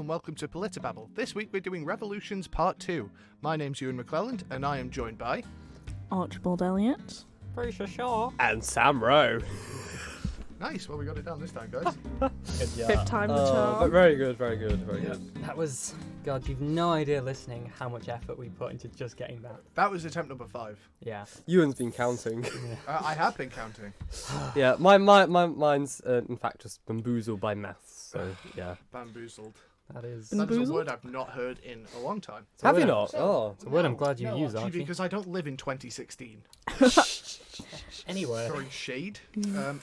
and welcome to PolitiBabble. This week we're doing Revolutions Part 2. My name's Ewan McClelland, and I am joined by... Archibald Elliott. Bruce Shaw. And Sam Rowe. Nice, well we got it down this time, guys. Good job. Fifth time the charm. But very good, very good, very good. That was... God, you've no idea listening how much effort we put into just getting that. That was attempt number 5. Yeah. Ewan's been counting. I have been counting. Yeah, mine's in fact just bamboozled by maths. So yeah. Bamboozled. That is That is a word I've not heard in a long time. Have you not? Oh. It's a word I'm glad you use, actually, Archie. because I don't live in 2016. Anyway. Throwing shade.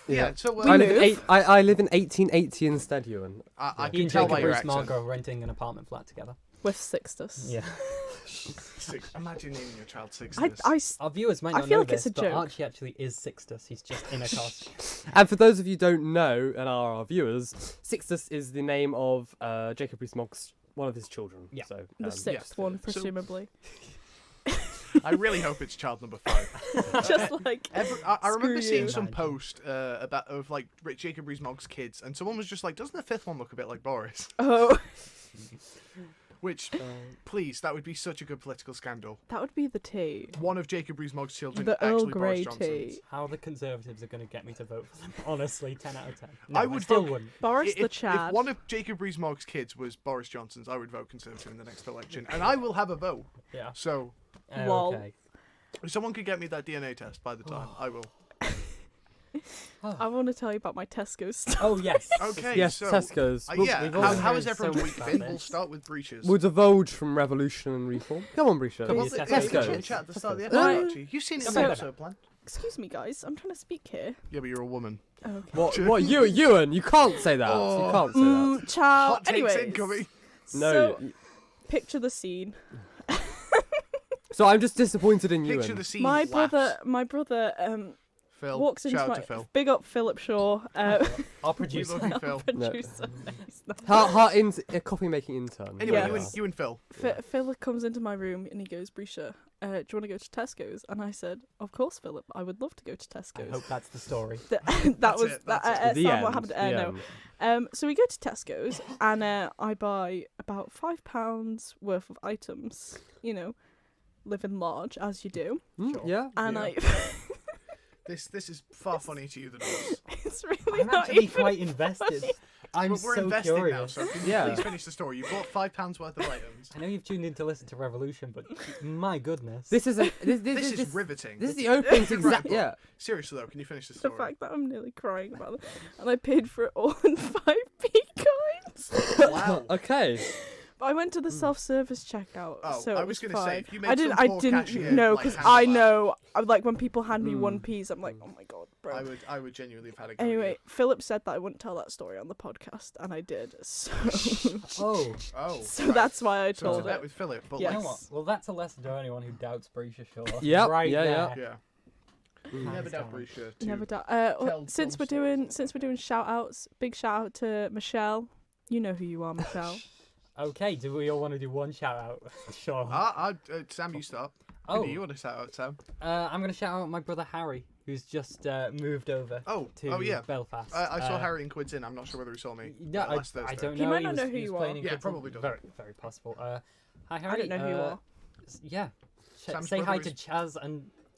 Yeah. So I live in 1880 instead, Ewan. I You can and tell Jacob by your Bruce accent. Margot renting an apartment flat together. With Sixtus. Yeah. Imagine naming your child Sixtus. Our viewers might not feel know like this, it's a but joke. Archie actually is Sixtus. He's just in a costume. And for those of you who don't know and are our viewers, Sixtus is the name of Jacob Rees-Mogg's one of his children. Yeah. So The sixth one, presumably. I really hope it's child number 5. Just like, I remember seeing you. some post of like Jacob Rees-Mogg's kids, and someone was just like, "Doesn't the 5th one look a bit like Boris?" oh, Which, please, that would be such a good political scandal. that would be the tea. One of Jacob Rees-Mogg's children The Earl actually Grey Boris tea. Johnson's. How the Conservatives are going to get me to vote for them. Honestly, 10 out of 10. No, I would still vote- wouldn't. Boris the If Chad. one of Jacob Rees-Mogg's kids was Boris Johnson's, I would vote Conservative in the next election, and I will have a vote. Yeah. So, Lol. Okay. if someone could get me that DNA test by the time, I will. I want to tell you about my Tesco stuff. Oh, yes. Okay, Yes, so... Tesco's. we've all how been has hearing so everyone's much week about been? We'll this. start with breaches. We'll divulge from Revolution and Reform. Come on, Breacher. Come on, Well, Tesco's. you can chat at the start of the Tesco's. episode, actually. You've seen it in the Come on. episode plan. Excuse me, guys. I'm trying to speak here. Yeah, but you're a woman. Okay. What, Ewan? You can't say that. Oh. You can't say that. Ciao. Hot takes Anyways, incoming. No. So, picture the scene. So I'm just disappointed in Picture Ewan. the scene. My laughs. brother, Phil. walks into Shout out my to Phil. big up Philip Shaw. Our We producer. love you, Phil. Producer. He's not- A copy making intern. Anyway, Yeah. you and Phil. Phil comes into my room and he goes, Brisha, do you want to go to Tesco's? And I said, of course, Philip, I would love to go to I Tesco's. hope that's the story. That That's was it, that. that's The Sam, end. what happened? The No. end. So we go to Tesco's and I buy about £5 worth of items. You know, living large as you do. Mm, Sure. yeah. And Yeah. I, This is far funnier to you than us. it's really I'm not actually even quite invested. funny. I'm But we're so investing curious. now, so can you Yeah. please finish the story? You bought £5 worth of items. I know you've tuned in to listen to Revolution, but my goodness. This is This is riveting. This is the opening to Right, exact. Yeah. Seriously though, can you finish the The story? fact that I'm nearly crying about it, and I paid for it all in 5p coins. Wow. Okay. But I went to the self-service checkout, Oh, so I it was was gonna say, fine. if you made I didn't. some I poor didn't cashier, know like, because handle I that. know. Like when people hand me Mm. 1p's, I'm like, oh my god, bro. I would genuinely have had a go. Anyway, Philip said that I wouldn't tell that story on the podcast, and I did. So, Oh, Oh. so right. that's why I So it's told a bet it. with Philip, but you Yes. know what? Well, that's a lesson to anyone who doubts Brisha Shaw. Yep, Right yeah, there. like, yeah. Mm. Never Hands doubt down. Brisha to Never doubt. tell Since we're dumb doing shout outs, big shout out to Michelle. You know who you are, Michelle. Okay, do we all want to do one shout out? Sure. Sam, you start. Oh. Who do you want to shout out, Sam? I'm going to shout out my brother Harry, who's just moved over Oh, to yeah. Belfast. I saw Harry in Quids In. I'm not sure whether he saw me. No, last I Thursday. don't He know. might not was, know who he was you playing are. in Yeah, Kids probably and- doesn't. Very, very possible. Hi, I Harry. don't know who you are. Yeah. Sam's Say hi brother to is-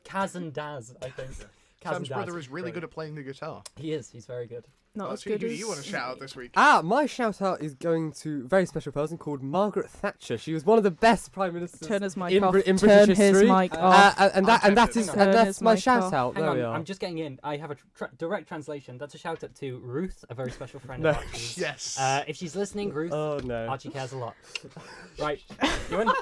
Kaz and Daz, I think. Kaz Sam's and Daz. brother is really good at playing the guitar. He is. He's very good. Not as Who good do as you want to shout out this week? My shout out is going to a very special person called Margaret Thatcher. She was one of the best prime ministers Turn his mic in, off. in Turn British his history. mic off. And that is Turn and that's his my mic shout off. out. Hang There on, we are. I'm just getting in. I have a direct translation. That's a shout out to Ruth, a very special friend No. of Archie's. Yes. If she's listening, Ruth, Oh no. Archie cares a lot. Right. You want?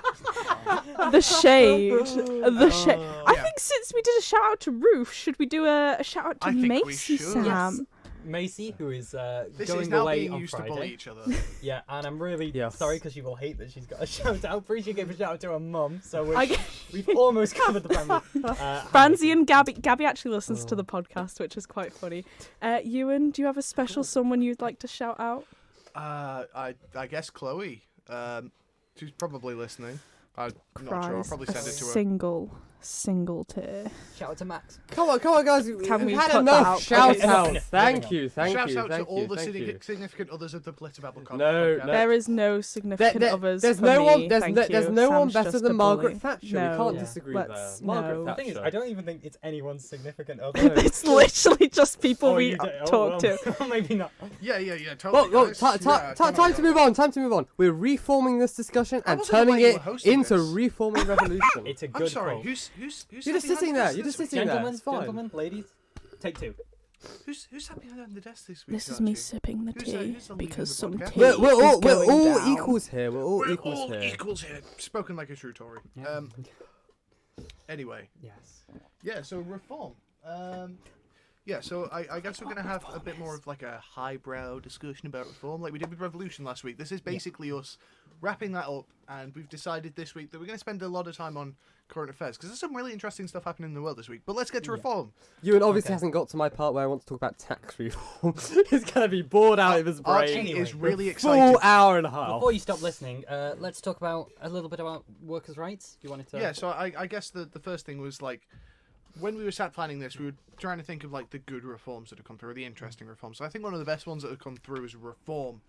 The shade. The shade. I Yeah. think since we did a shout out to Ruth, should we do a shout out to I think we Macy, should. Sam? Yes. Macy, who is This going is now away being on used Friday. to bully each other. Yeah, and I'm really Yes. sorry because you will hate that she's got a shout out. Pretty gave a shout out to her mum, so I g- we've almost covered the family. Francie and Gabby. Gabby actually listens to the podcast, which is quite funny. Ewan, do you have a special someone you'd like to shout out? I guess Chloe. She's probably listening. I'm not sure. I'll Christ, probably a send it to her. single single tier. Shout out to Max. Come on, guys. Can We've we had cut that enough out? shout Okay, outs. enough. Thank Moving you, thank Shouts you, out to thank all you, the thank you. significant others of the PolitiBabble No, podcast. There is no significant others. there's for no me, one. thank There's you. no one Sam's better just than a Margaret bully. Thatcher. No. We can't Yeah. disagree Let's- there. Margaret no. The thing is, Thatcher. I don't even think it's anyone's significant other. It's literally just people Oh, we you do- talk to. well, maybe not. Yeah, totally. Well, guys. time to move on. Time to move on. We're reforming this discussion and wasn't turning aware you it were hosting into this. reforming revolution. It's a good I'm sorry. call. Who's You're just sat behind sitting the there. desk You're just this sitting week? there. Gentlemen, It's fine. gentlemen, ladies, take two. Who's sat behind the desk this week? This is me Archie? sipping the Who's tea the leader because of some the podcast? tea We're is all going down. equals here. We're all We're equals all here. equals here. Spoken like a true Tory. Yeah. Anyway, Yes. yeah. So reform. Yeah. So I guess we're gonna have a bit more of like a highbrow discussion about reform, like we did with Revolution last week. This is basically us wrapping that up, and we've decided this week that we're gonna spend a lot of time on current affairs because there's some really interesting stuff happening in the world this week. But let's get to reform. Ewan obviously Okay. hasn't got to my part where I want to talk about tax reform. He's gonna be bored out of his brain. Archie Anyway, is really Full excited. hour and a half. Before you stop listening, let's talk about a little bit about workers' rights. You wanted to? Yeah, so I guess the first thing was like when we were sat planning this, we were trying to think of like the good reforms that have come through, or the interesting reforms. So I think one of the best ones that have come through as a reform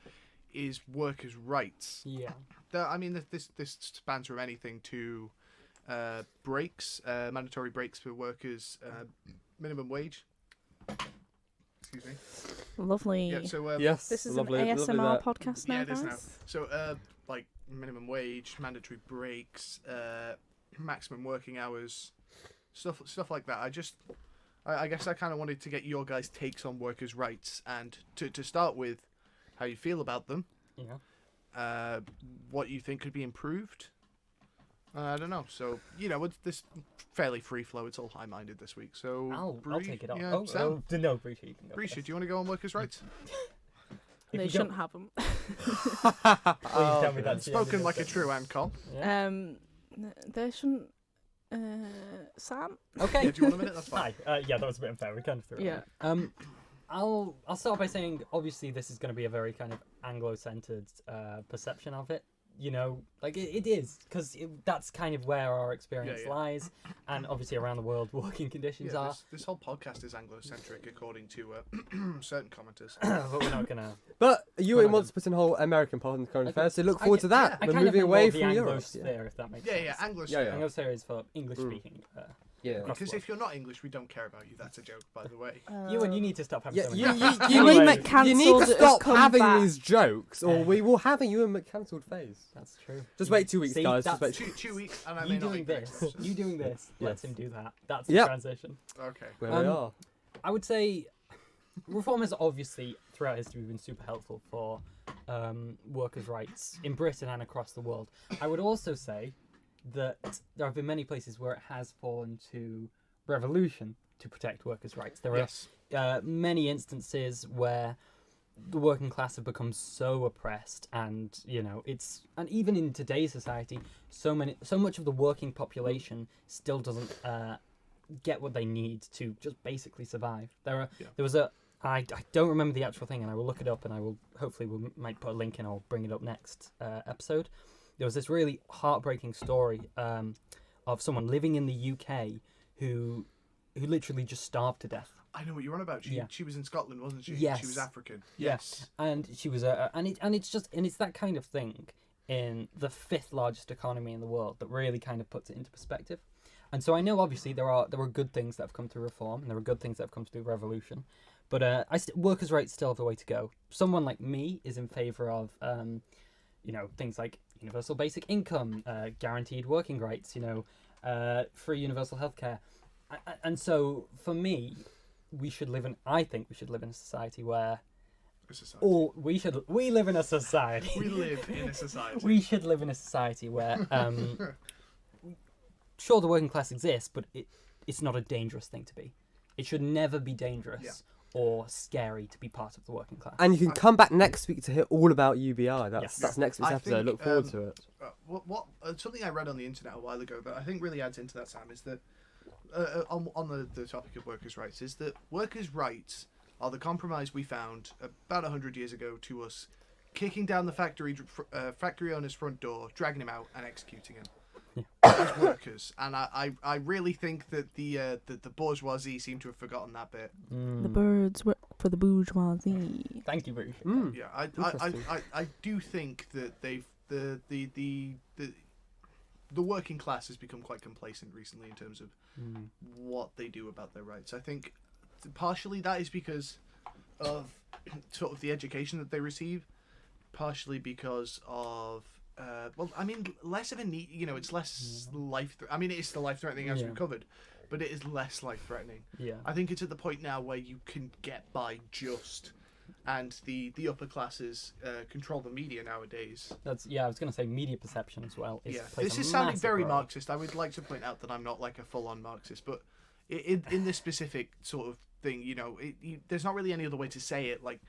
is workers' rights. Yeah. I mean, this spans from anything to breaks, mandatory breaks for workers, minimum wage. Excuse me. Lovely. Yeah. So Yes, This is lovely, an lovely ASMR that. podcast now, yeah, it is guys. now. So like minimum wage, mandatory breaks, maximum working hours, stuff like that. I guess I kind of wanted to get your guys' takes on workers' rights, and to start with, how you feel about them, Yeah. what you think could be improved. I don't know. So it's this fairly free flow. It's all high-minded this week. So I'll take it off. Yeah, Oh, Sam. no, Breachy, you can go. Breachy, first. do you want to go on workers' rights? If They you shouldn't don't- have them. Please tell me that's the end of Spoken this like a bit. true Ancom. Yeah. They shouldn't. Sam. Okay. Yeah, do you want a minute? That's fine. Hi. Yeah, that was a bit unfair. We kind of threw it. Yeah. I'll start by saying obviously this is going to be a very kind of Anglo-centered perception of it. Like it is because that's kind of where our experience Yeah. lies, and obviously around the world working conditions Yeah, are. this whole podcast is Anglo-centric, according to certain commenters. But we're not gonna. But Ewan Well, wants to put in a whole American part in current Okay. affairs, so look I forward get- to that. I We're kind of moving meant away more the from Europe. Anglo-sphere, if that makes Yeah, sense. yeah, Anglo. Yeah, yeah. Anglo-sphere is for English speaking. Yeah. across the Because world. if you're not English, we don't care about you. That's a joke, by the way. you need to stop having Yeah, so many. you Anyway, need cancelled to has stop come having back. these jokes, or we will have a Ewan McCancelled phase. That's true. Just wait 2 weeks, See, guys. Just that's- wait. 2 weeks, and I may You not doing make this? the You doing this? Lets Yes. him do that. That's the Yep. transition. Okay. Where we are. I would say reform has obviously throughout history been super helpful for workers' rights in Britain and across the world. I would also say that there have been many places where it has fallen to revolution to protect workers' rights. There Yes. are many instances where the working class have become so oppressed, and and even in today's society, so much of the working population still doesn't get what they need to just basically survive. There was I don't remember the actual thing, and I will look it up, and I will hopefully might put a link in. I'll bring it up next episode. There was this really heartbreaking story of someone living in the UK who literally just starved to death. I know what you're on about. She was in Scotland, wasn't she? Yes. She was African. Yeah. Yes. And she was it's that kind of thing in the 5th largest economy in the world that really kind of puts it into perspective. And so I know obviously there are good things that have come through reform, and there are good things that have come through revolution, but workers' rights still have a way to go. Someone like me is in favour of things like universal basic income, guaranteed working rights, free universal healthcare, and so for me, I think we should live in a society where we live in a society. We live in a society. We should live in a society where, sure, the working class exists, but it's not a dangerous thing to be. It should never be dangerous or scary to be part of the working class. And you can come back next week to hear all about UBI. That's next week's I episode. think, Look forward to it. What something I read on the internet a while ago that I think really adds into that, Sam, is that on the topic of workers' rights, is that workers' rights are the compromise we found about 100 years ago to us kicking down the factory owner's front door, dragging him out, and executing him. as workers, and I really think that the bourgeoisie seem to have forgotten that bit. The birds work for the bourgeoisie. Thank you, Bruce. Yeah, I do think that the working class has become quite complacent recently in terms of what they do about their rights. I think partially that is because of sort of the education that they receive, partially because of less of a need. It's less life. It is still life-threatening as we've covered, but it is less life-threatening. Yeah. I think it's at the point now where you can get by just, and the upper classes control the media nowadays. I was going to say media perception as well. This is sounding very Marxist. I would like to point out that I'm not like a full-on Marxist, but in this specific sort of thing, there's not really any other way to say it. Like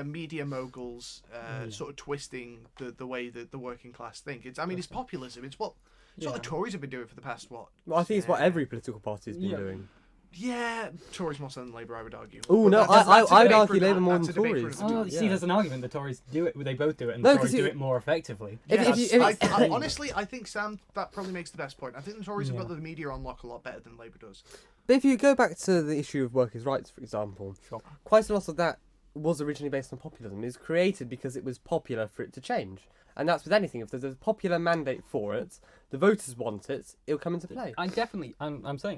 media moguls sort of twisting the way that the working class think. It's populism. It's what the Tories have been doing for the past Well, I think it's what every political party has been doing. Yeah, Tories more so than Labour, I would argue. Oh no, I would argue Labour more than that's a debate Tories. for another Oh, see, there's an argument. The Tories do it. They both do it, and No, the 'cause Tories do it more effectively. Honestly, I think Sam, that probably makes the best point. I think the Tories have got the media on lock a lot better than Labour does. But if you go back to the issue of workers' rights, for example, quite a lot of that was originally based on populism. It was created because it was popular for it to change. And that's with anything. If there's a popular mandate for it, the voters want it, it'll come into play. I'm saying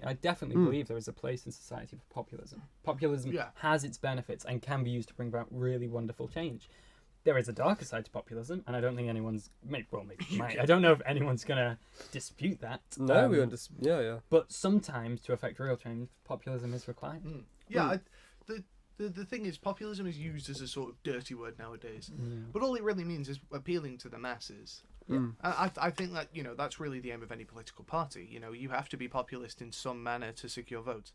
I definitely believe there is a place in society for populism. Populism has its benefits and can be used to bring about really wonderful change. There is a darker side to populism, and I don't think anyone's... maybe might. I don't know if anyone's going to dispute that. No, we understand. Yeah. But sometimes, to affect real change, populism is required. The thing is, populism is used as a sort of dirty word nowadays. But all it really means is appealing to the masses. I think that, that's really the aim of any political party. You have to be populist in some manner to secure votes.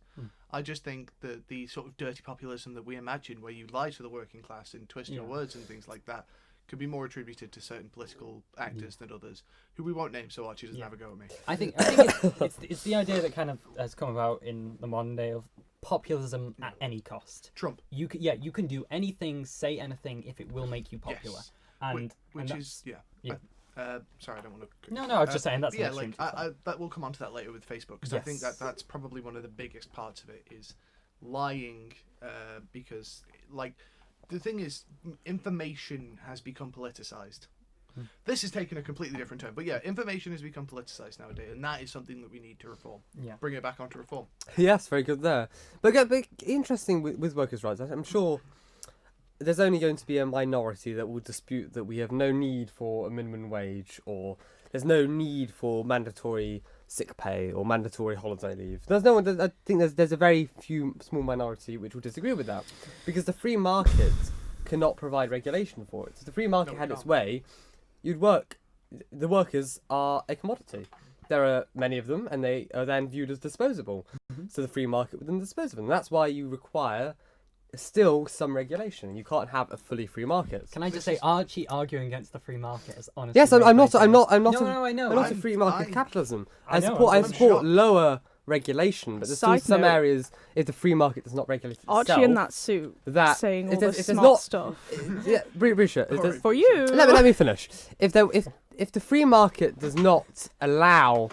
I just think that the sort of dirty populism that we imagine, where you lie to the working class and twist your words and things like that, could be more attributed to certain political actors than others, who we won't name, so Archie doesn't have a go at me. I think it's the idea that kind of has come about in the modern day of populism at any cost. Trump. You can do anything, say anything if it will make you popular. Yes. And which and is sorry, I don't want to. No, I was just saying that's that we'll come on to that later with Facebook, because I think that's probably one of the biggest parts of it is lying, because the thing is, information has become politicized. This is taking a completely different turn, but information has become politicized nowadays, and that is something that we need to reform. Bring it back onto reform. Yes, very good there. But interesting with workers' rights, I'm sure there's only going to be a minority that will dispute that we have no need for a minimum wage, or there's no need for mandatory sick pay or mandatory holiday leave. There's no one. I think there's a very few small minority which will disagree with that, because the free market cannot provide regulation for it. So if the free market had its way, the workers are a commodity. There are many of them, and they are then viewed as disposable. So the free market would then dispose of them. That's why you require still some regulation. You can't have a fully free market. Can I just say, Archie arguing against the free market is honestly... Yes, I'm not I know. I'm not a free market capitalism. I support lower regulation, but there's still some areas if the free market does not regulate itself. Archie in that suit saying all this smart stuff. Yeah, Risha, for you. Let me finish. If the free market does not allow,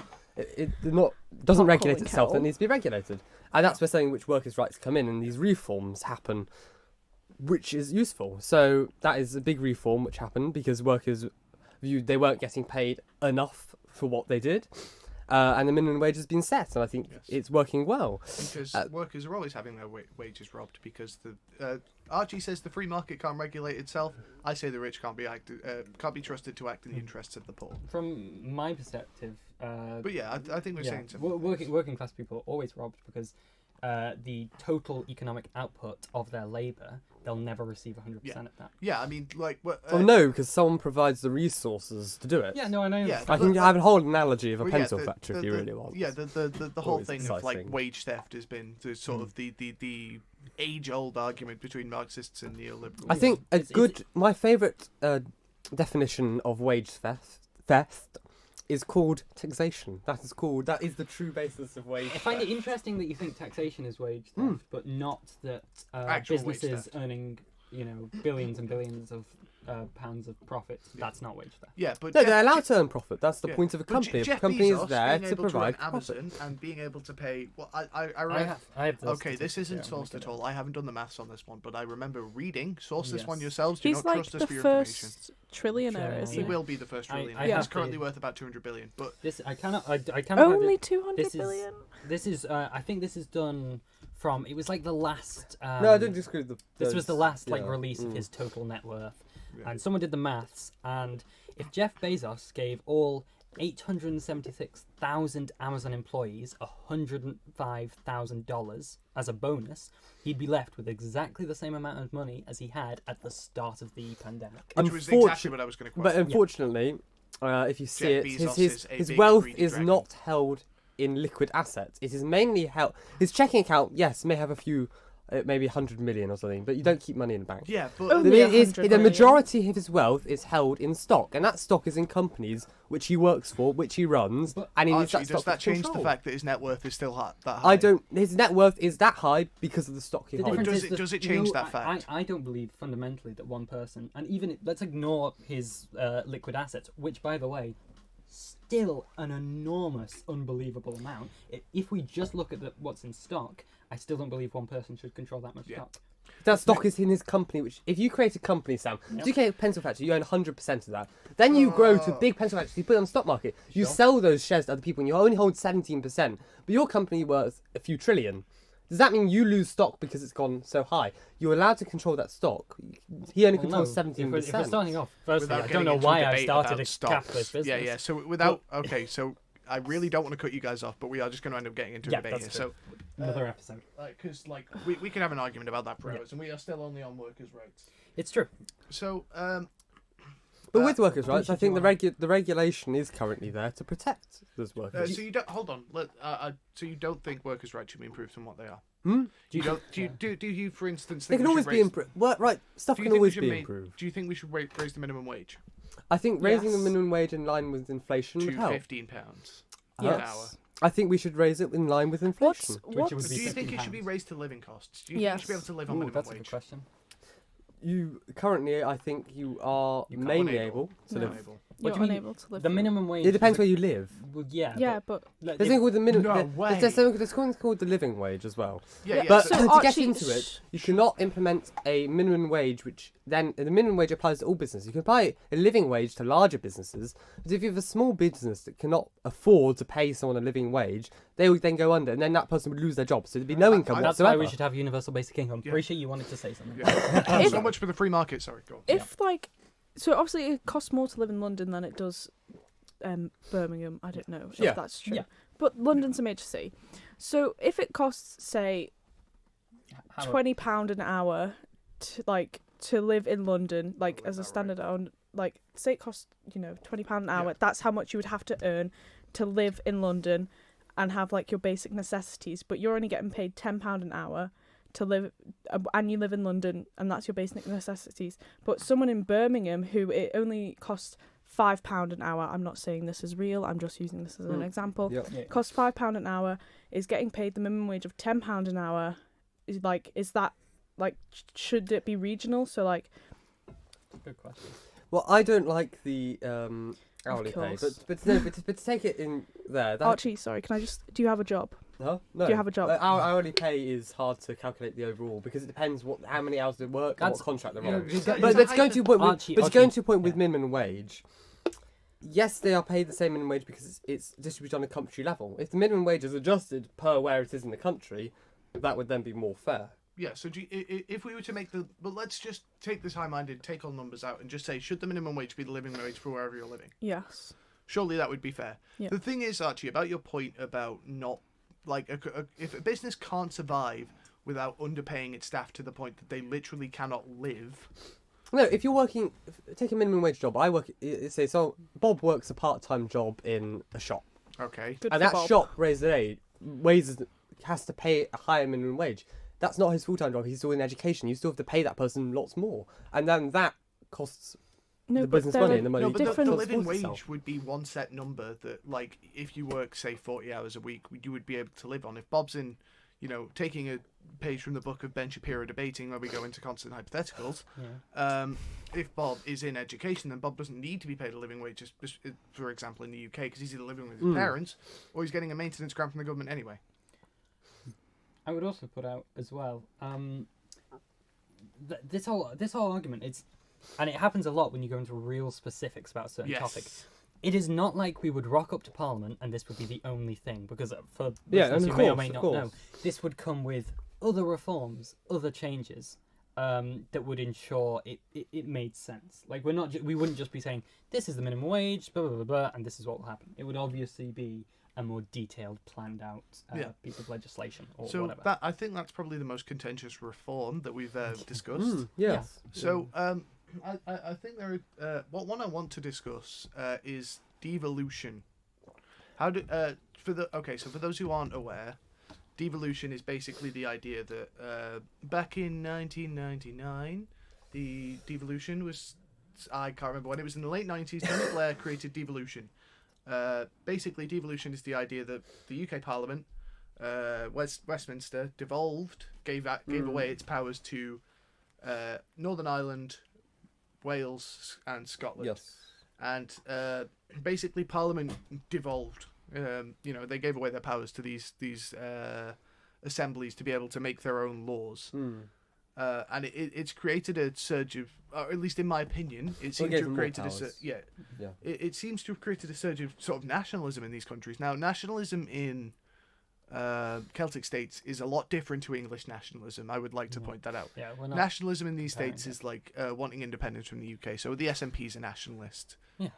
doesn't regulate itself, then it needs to be regulated. And that's where saying which workers' rights come in, and these reforms happen, which is useful. So that is a big reform which happened because workers viewed they weren't getting paid enough for what they did. And the minimum wage has been set, and I think it's working well. Because workers are always having their wages robbed, because Archie says the free market can't regulate itself. I say the rich can't be trusted to act in the interests of the poor. From my perspective... but I think we're saying something. Working class people are always robbed because the total economic output of their labour, they'll never receive 100% of that. Yeah, I mean, no, because someone provides the resources to do it. Yeah, no, I know. Yeah, I can have a whole analogy of a pencil factory if you really want. Yeah, the whole thing of wage theft has been the sort of the age-old argument between Marxists and neoliberals. I think my favourite definition of wage theft is called taxation. That is the true basis of wage theft. I find it interesting that you think taxation is wage theft, but not that businesses earning billions and billions of pounds of profit. That's not wage theft. Yeah, but No, they're allowed to earn profit. That's the yeah, point of a but company. Jeff A company Bezos is there being to able provide run profit. Amazon and being able to pay. Well, I I read. have the Okay, this statistics isn't here, I'm sourced gonna at get all. I haven't done the maths on this one, but I remember reading. Source this one Yes. yourselves. Do He's not like trust us the for your information. first trillionaire, Yeah, isn't He he? will be the first I trillionaire. have He's the- currently worth about 200 billion. But This I cannot have Only it. 200 This is- billion? This is I think this is done from. It was like the last. No, I don't disagree with the. This was the last yeah. release of his total net worth, Yeah. and someone did the maths. And if Jeff Bezos gave all 876,000 Amazon employees $105,000 as a bonus, he'd be left with exactly the same amount of money as he had at the start of the pandemic. which was exactly what I was going to quote. But unfortunately, if you see Jeff it, Bezos his is a his big wealth greedy is dragon. not held in liquid assets. It is mainly held. His checking account, yes, may have a few, maybe 100 million or something, but you don't keep money in the bank. Yeah, but Only The, it is, 100 the million. majority of his wealth is held in stock, and that stock is in companies which he works for, which he runs, But and he needs Archie, that does stock that for change the control. fact that his net worth is still that high? I don't. His net worth is that high because of the stock he The holds. difference does is it- that, does it you change know, that fact? I don't believe fundamentally that one person, and even let's ignore his liquid assets, which, by the way, still an enormous, unbelievable amount. If we just look at what's in stock, I still don't believe one person should control that much Yeah. stock. That stock is in his company. Which, if you create a company, Sam, Yep. if you create a pencil factory, you own 100% of that. Then you grow to a big pencil factory. You put it on the stock market. You Sure. sell those shares to other people, and you only hold 17%. But your company worth a few trillion. Does that mean you lose stock because it's gone so high? You're allowed to control that stock. He only Well, controls no, 17%. If we're starting off, firstly, Without I don't getting know into why a I debate started about a stocks. capitalist business. Yeah, yeah. So without okay, so I really don't want to cut you guys off, but we are just going to end up getting into a Yeah, debate that's here. So Another episode. because we can have an argument about that for Yeah. hours, and we are still only on workers' rights. It's true. So But with workers' rights, I should think you the regulation is currently there to protect those workers. so you don't hold on. So you don't think workers' rights should be improved from what they are? Hmm? Do you for instance They think can we always should be raise- improved. Right, stuff do you can think we always should be ma- improved. Do you think we should raise the minimum wage I think raising the Yes. minimum wage in line with inflation would to help. £15 Yes. an hour? I think we should raise it in line with inflation. What's would Do be you think it should be £15. raised to living costs? Do you think you should be able to live on Ooh, minimum that's a good wage? question. You currently, I think you are You can't mainly unable. able to No. live. Unable. You're What do you mean? unable to live. The from- minimum wage. It depends is where you live. Well, yeah. Yeah, but Like, There's something called the minimum. No There's something called the living wage as well. Yeah, yeah. But So to get Archie, into it, you cannot implement a minimum wage, which then the minimum wage applies to all businesses. You can apply a living wage to larger businesses, but if you have a small business that cannot afford to pay someone a living wage, they would then go under, and then that person would lose their job. So there'd be no income That's whatsoever. why we should have universal basic income. Yeah. Appreciate you wanted to say something. Yeah. If- So much for the free market. Sorry, go on. if like, so obviously it costs more to live in London than it does Birmingham. I don't know Yeah. if that's true. Yeah. But London's a major city. So if it costs, say, How- £20 an hour to live in London, like live as a that way. standard own, like say it costs £20 an hour. Yeah. That's how much you would have to earn to live in London and have like your basic necessities. But you're only getting paid £10 an hour to live, and you live in London, and that's your basic necessities. But someone in Birmingham who it only costs £5 an hour. I'm not saying this is real. I'm just using this as an example. Yep. Yeah. Costs £5 an hour, is getting paid the minimum wage of £10 an hour. Is that should it be regional? So like, Good question. Well, I don't like the hourly pay, course. but to take it in there. That, Archie, sorry, do you have a job? Huh? No. Do you have a job? Our hourly pay is hard to calculate the overall because it depends how many hours they work and That's- what contract they're you know, on. you got- But it's let's a go to a point. Archie, But going Archie, to a point with yeah. minimum wage. Yes, they are paid the same minimum wage because it's distributed on a country level. If the minimum wage is adjusted per where it is in the country, that would then be more fair. Yeah, so if we were to make but let's just take this high-minded, take all numbers out, and just say, should the minimum wage be the living wage for wherever you're living? Yes. Surely that would be fair. Yeah. The thing is, Archie, about your point about not, like, if a business can't survive without underpaying its staff to the point that they literally cannot live. No, if you're working, take a minimum wage job. So Bob works a part-time job in a shop, Okay. Good and for that Bob. shop has to pay a higher minimum wage. That's not his full-time job. He's still in education. You still have to pay that person lots more, and then that costs No, the but business there money are and the money. No, but the different- living supports wage itself. would be one set number that, like, if you work, say, 40 hours a week, you would be able to live on. If Bob's in, taking a page from the book of Ben Shapiro debating, where we go into constant hypotheticals. Yeah. If Bob is in education, then Bob doesn't need to be paid a living wage, just for example, in the UK, because he's either living with his parents or he's getting a maintenance grant from the government anyway. I would also put out as well, this whole argument, and it happens a lot when you go into real specifics about a certain topic. It is not like we would rock up to Parliament and this would be the only thing, because for listeners who may or may not know, this would come with other reforms, other changes that would ensure it made sense. Like we wouldn't just be saying this is the minimum wage, blah blah blah, blah, and this is what will happen. It would obviously be a more detailed, planned out piece of legislation or whatever. I think that's probably the most contentious reform that we've discussed. Yes. So I think there are, what one I want to discuss is devolution. So for those who aren't aware, devolution is basically the idea that back in 1999, the devolution was, I can't remember when, it was in the late 90s, Tony Blair created devolution. Basically, devolution is the idea that the UK Parliament, Westminster, gave away its powers to Northern Ireland, Wales, and Scotland. Yes. And basically, Parliament devolved. They gave away their powers to these assemblies to be able to make their own laws. And it's created a surge of, or at least in my opinion, it seems to have created it seems to have created a surge of sort of nationalism in these countries. Now, nationalism in Celtic states is a lot different to English nationalism. I would like to point that out. Yeah, Nationalism in these states is like wanting independence from the UK. So the SNP is a nationalist. Yeah.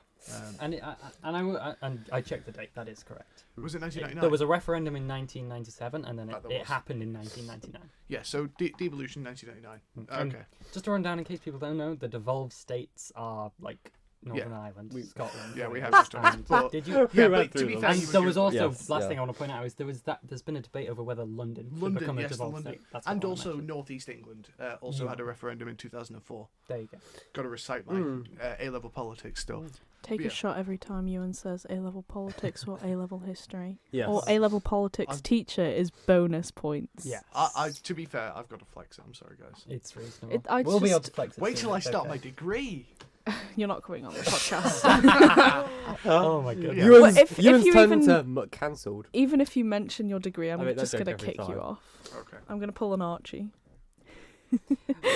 I checked the date. That is correct. Was it 1999? There was a referendum in 1997, and then it happened in 1999. Yeah, so devolution 1999. Okay. Just to run down in case people don't know, the devolved states are like Northern Ireland, Scotland. Yeah, we have just done. Did you? Yeah, but to be fair, and there was also last thing I want to point out is there's been a debate over whether London should become a devolved state. That's and also Northeast England also had a referendum in 2004. There you go. Got to recite my A-level politics stuff. Take a shot every time Ewan says A-level politics or A-level history. Yes. Or A-level politics teacher is bonus points. Yeah. To be fair, I've got to flex it. I'm sorry, guys. It's reasonable. We'll be able to flex it. Wait till I start my degree. You're not coming on the podcast. Oh my god. Ewan's you turned cancelled. Even if you mention your degree, I'm just going to kick time. you off. Okay. I'm going to pull an Archie.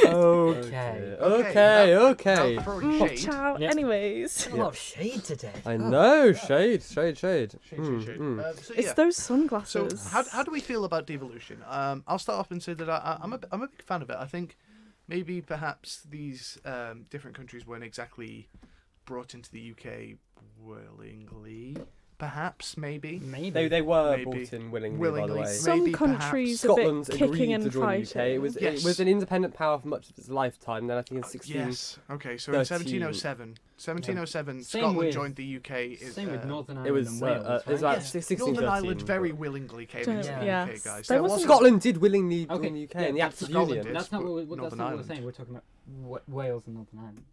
Okay. Watch out. Yep. Anyways. A lot of shade today. I know. Shade. It's those sunglasses. So how do we feel about devolution? I'll start off and say that I'm a big fan of it. I think maybe perhaps these different countries weren't exactly brought into the UK willingly. Perhaps, maybe. They were brought in willingly, by the way. Some countries Scotland a bit kicking agreed and to join the UK. fighting. It was an independent power for much of its lifetime. Then I think in 16. Yes. Okay. So in 1707, Scotland joined the UK. Same with Northern Ireland It was and Wales. Right? it was like 1613. Northern Ireland very willingly came into the UK, guys. Scotland did willingly join the UK in the Act of Union. That's not what we're saying. We're talking about Wales and Northern Ireland.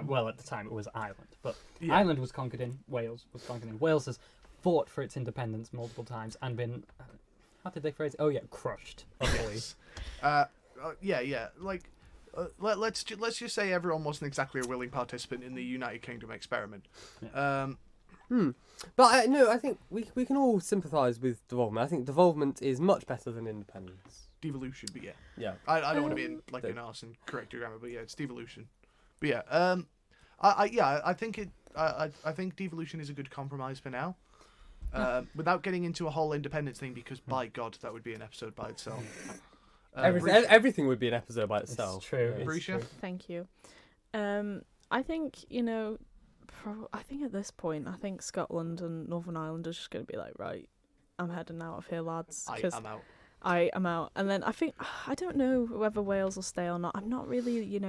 Well, at the time it was Ireland, but Ireland was conquered in. Wales was conquered in. Wales has fought for its independence multiple times and been, how did they phrase it? Oh yeah, crushed. Yes. Like, let's just say everyone wasn't exactly a willing participant in the United Kingdom experiment. Yeah. But no, I think we can all sympathise with devolvement. I think devolvement is much better than independence. Devolution, but yeah. Yeah. I don't want to be an arse and correct your grammar, but yeah, it's devolution. But yeah, I think devolution is a good compromise for now. Without getting into a whole independence thing, because by God, that would be an episode by itself. Everything would be an episode by itself. It's true. It's true. Thank you. I think, I think at this point, I think Scotland and Northern Ireland are just going to be like, right, I'm heading out of here, lads. I'm out. I am out. And then I don't know whether Wales will stay or not. I'm not really,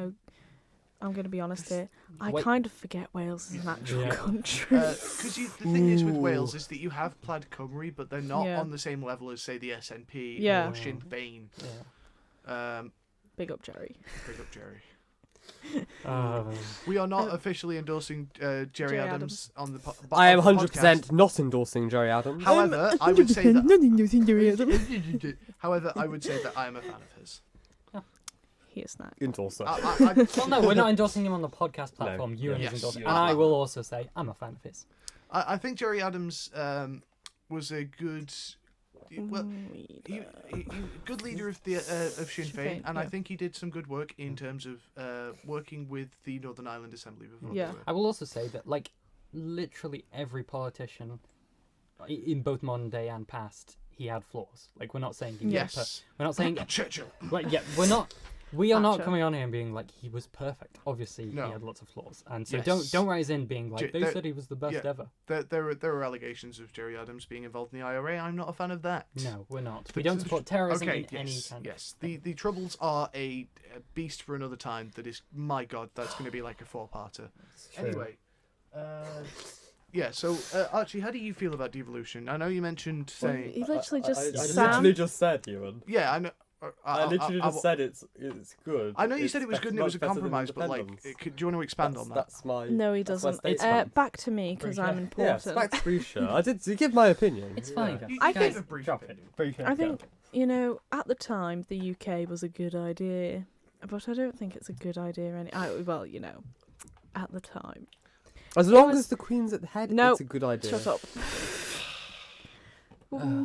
I'm going to be honest here. I kind of forget Wales is an actual country. Because the thing is with Wales is that you have Plaid Cymru, but they're not on the same level as, say, the SNP or Sinn Féin. Big up, Jerry. Big up, Jerry. We are not officially endorsing Jerry Adams on the I am on the 100% podcast. not endorsing Jerry Adams. However, I would say that. Not endorsing Jerry Adams. However, I would say that I am a fan of his. He is not. Endorser. Well, no, we're not endorsing him on the podcast platform. You and Yes, his endorsing. you And are. I will also say I'm a fan of his. I think Jerry Adams was a good, well, good leader of the of Sinn Féin, and I yeah. think he did some good work in terms of working with the Northern Ireland Assembly before. Yeah. they were- I will also say that, like, literally every politician in both modern day and past, he had flaws. Like, we're not saying he was Yes. we're not saying Churchill. well, yeah, we are not Thatcher. coming on here and being like he was perfect. Obviously, No. he had lots of flaws, and so Yes. don't rise in being like they there- said he was the best yeah. ever. There were allegations of Jerry Adams being involved in the IRA. I'm not a fan of that. No, we're not. The- We don't the- support terrorism Okay, in any yes, kind. yes. The Troubles are a beast for another time. That is, my God, that's going to be like a 4-parter. True. Anyway, yeah. So Archie, how do you feel about devolution? I know you mentioned saying, He literally just I Sam. literally just said, Ewan. yeah, I know. I literally just said it's good. I know you It's said it was good and it much was a better than compromise, but like, independence. do you want to expand on that? That's my. No, he that's my doesn't. statement. Back to me because I'm Briefly. important. Yes, back to Brescia. I did give my opinion. It's fine. Yeah. guys. You I gave think- a brief Drop opinion. it. Brief I think go. at the time the UK was a good idea, but I don't think it's a good idea well, at the time. As long was- as the Queen's at the head, No, it's a good idea. Shut up.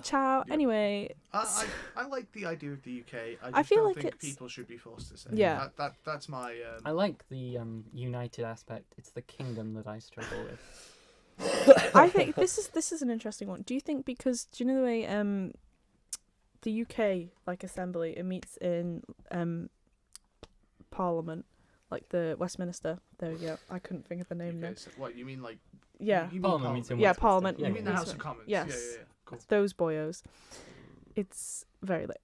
Ciao. Yeah. Anyway, I like the idea of the UK. I I just feel don't like think it's- people should be forced to say. Yeah. That's my. I like the united aspect. It's the kingdom that I struggle with. I think this is an interesting one. Do you think do you know the way the UK assembly it meets in Parliament, like the Westminster? There we go. I couldn't think of the name now. Okay, so what you mean, like? Yeah, You mean Parliament meets in Yeah, Westminster. Parliament. You mean the Yeah. House of Commons? Yes. Yeah. Cool. those boyos. It's very late.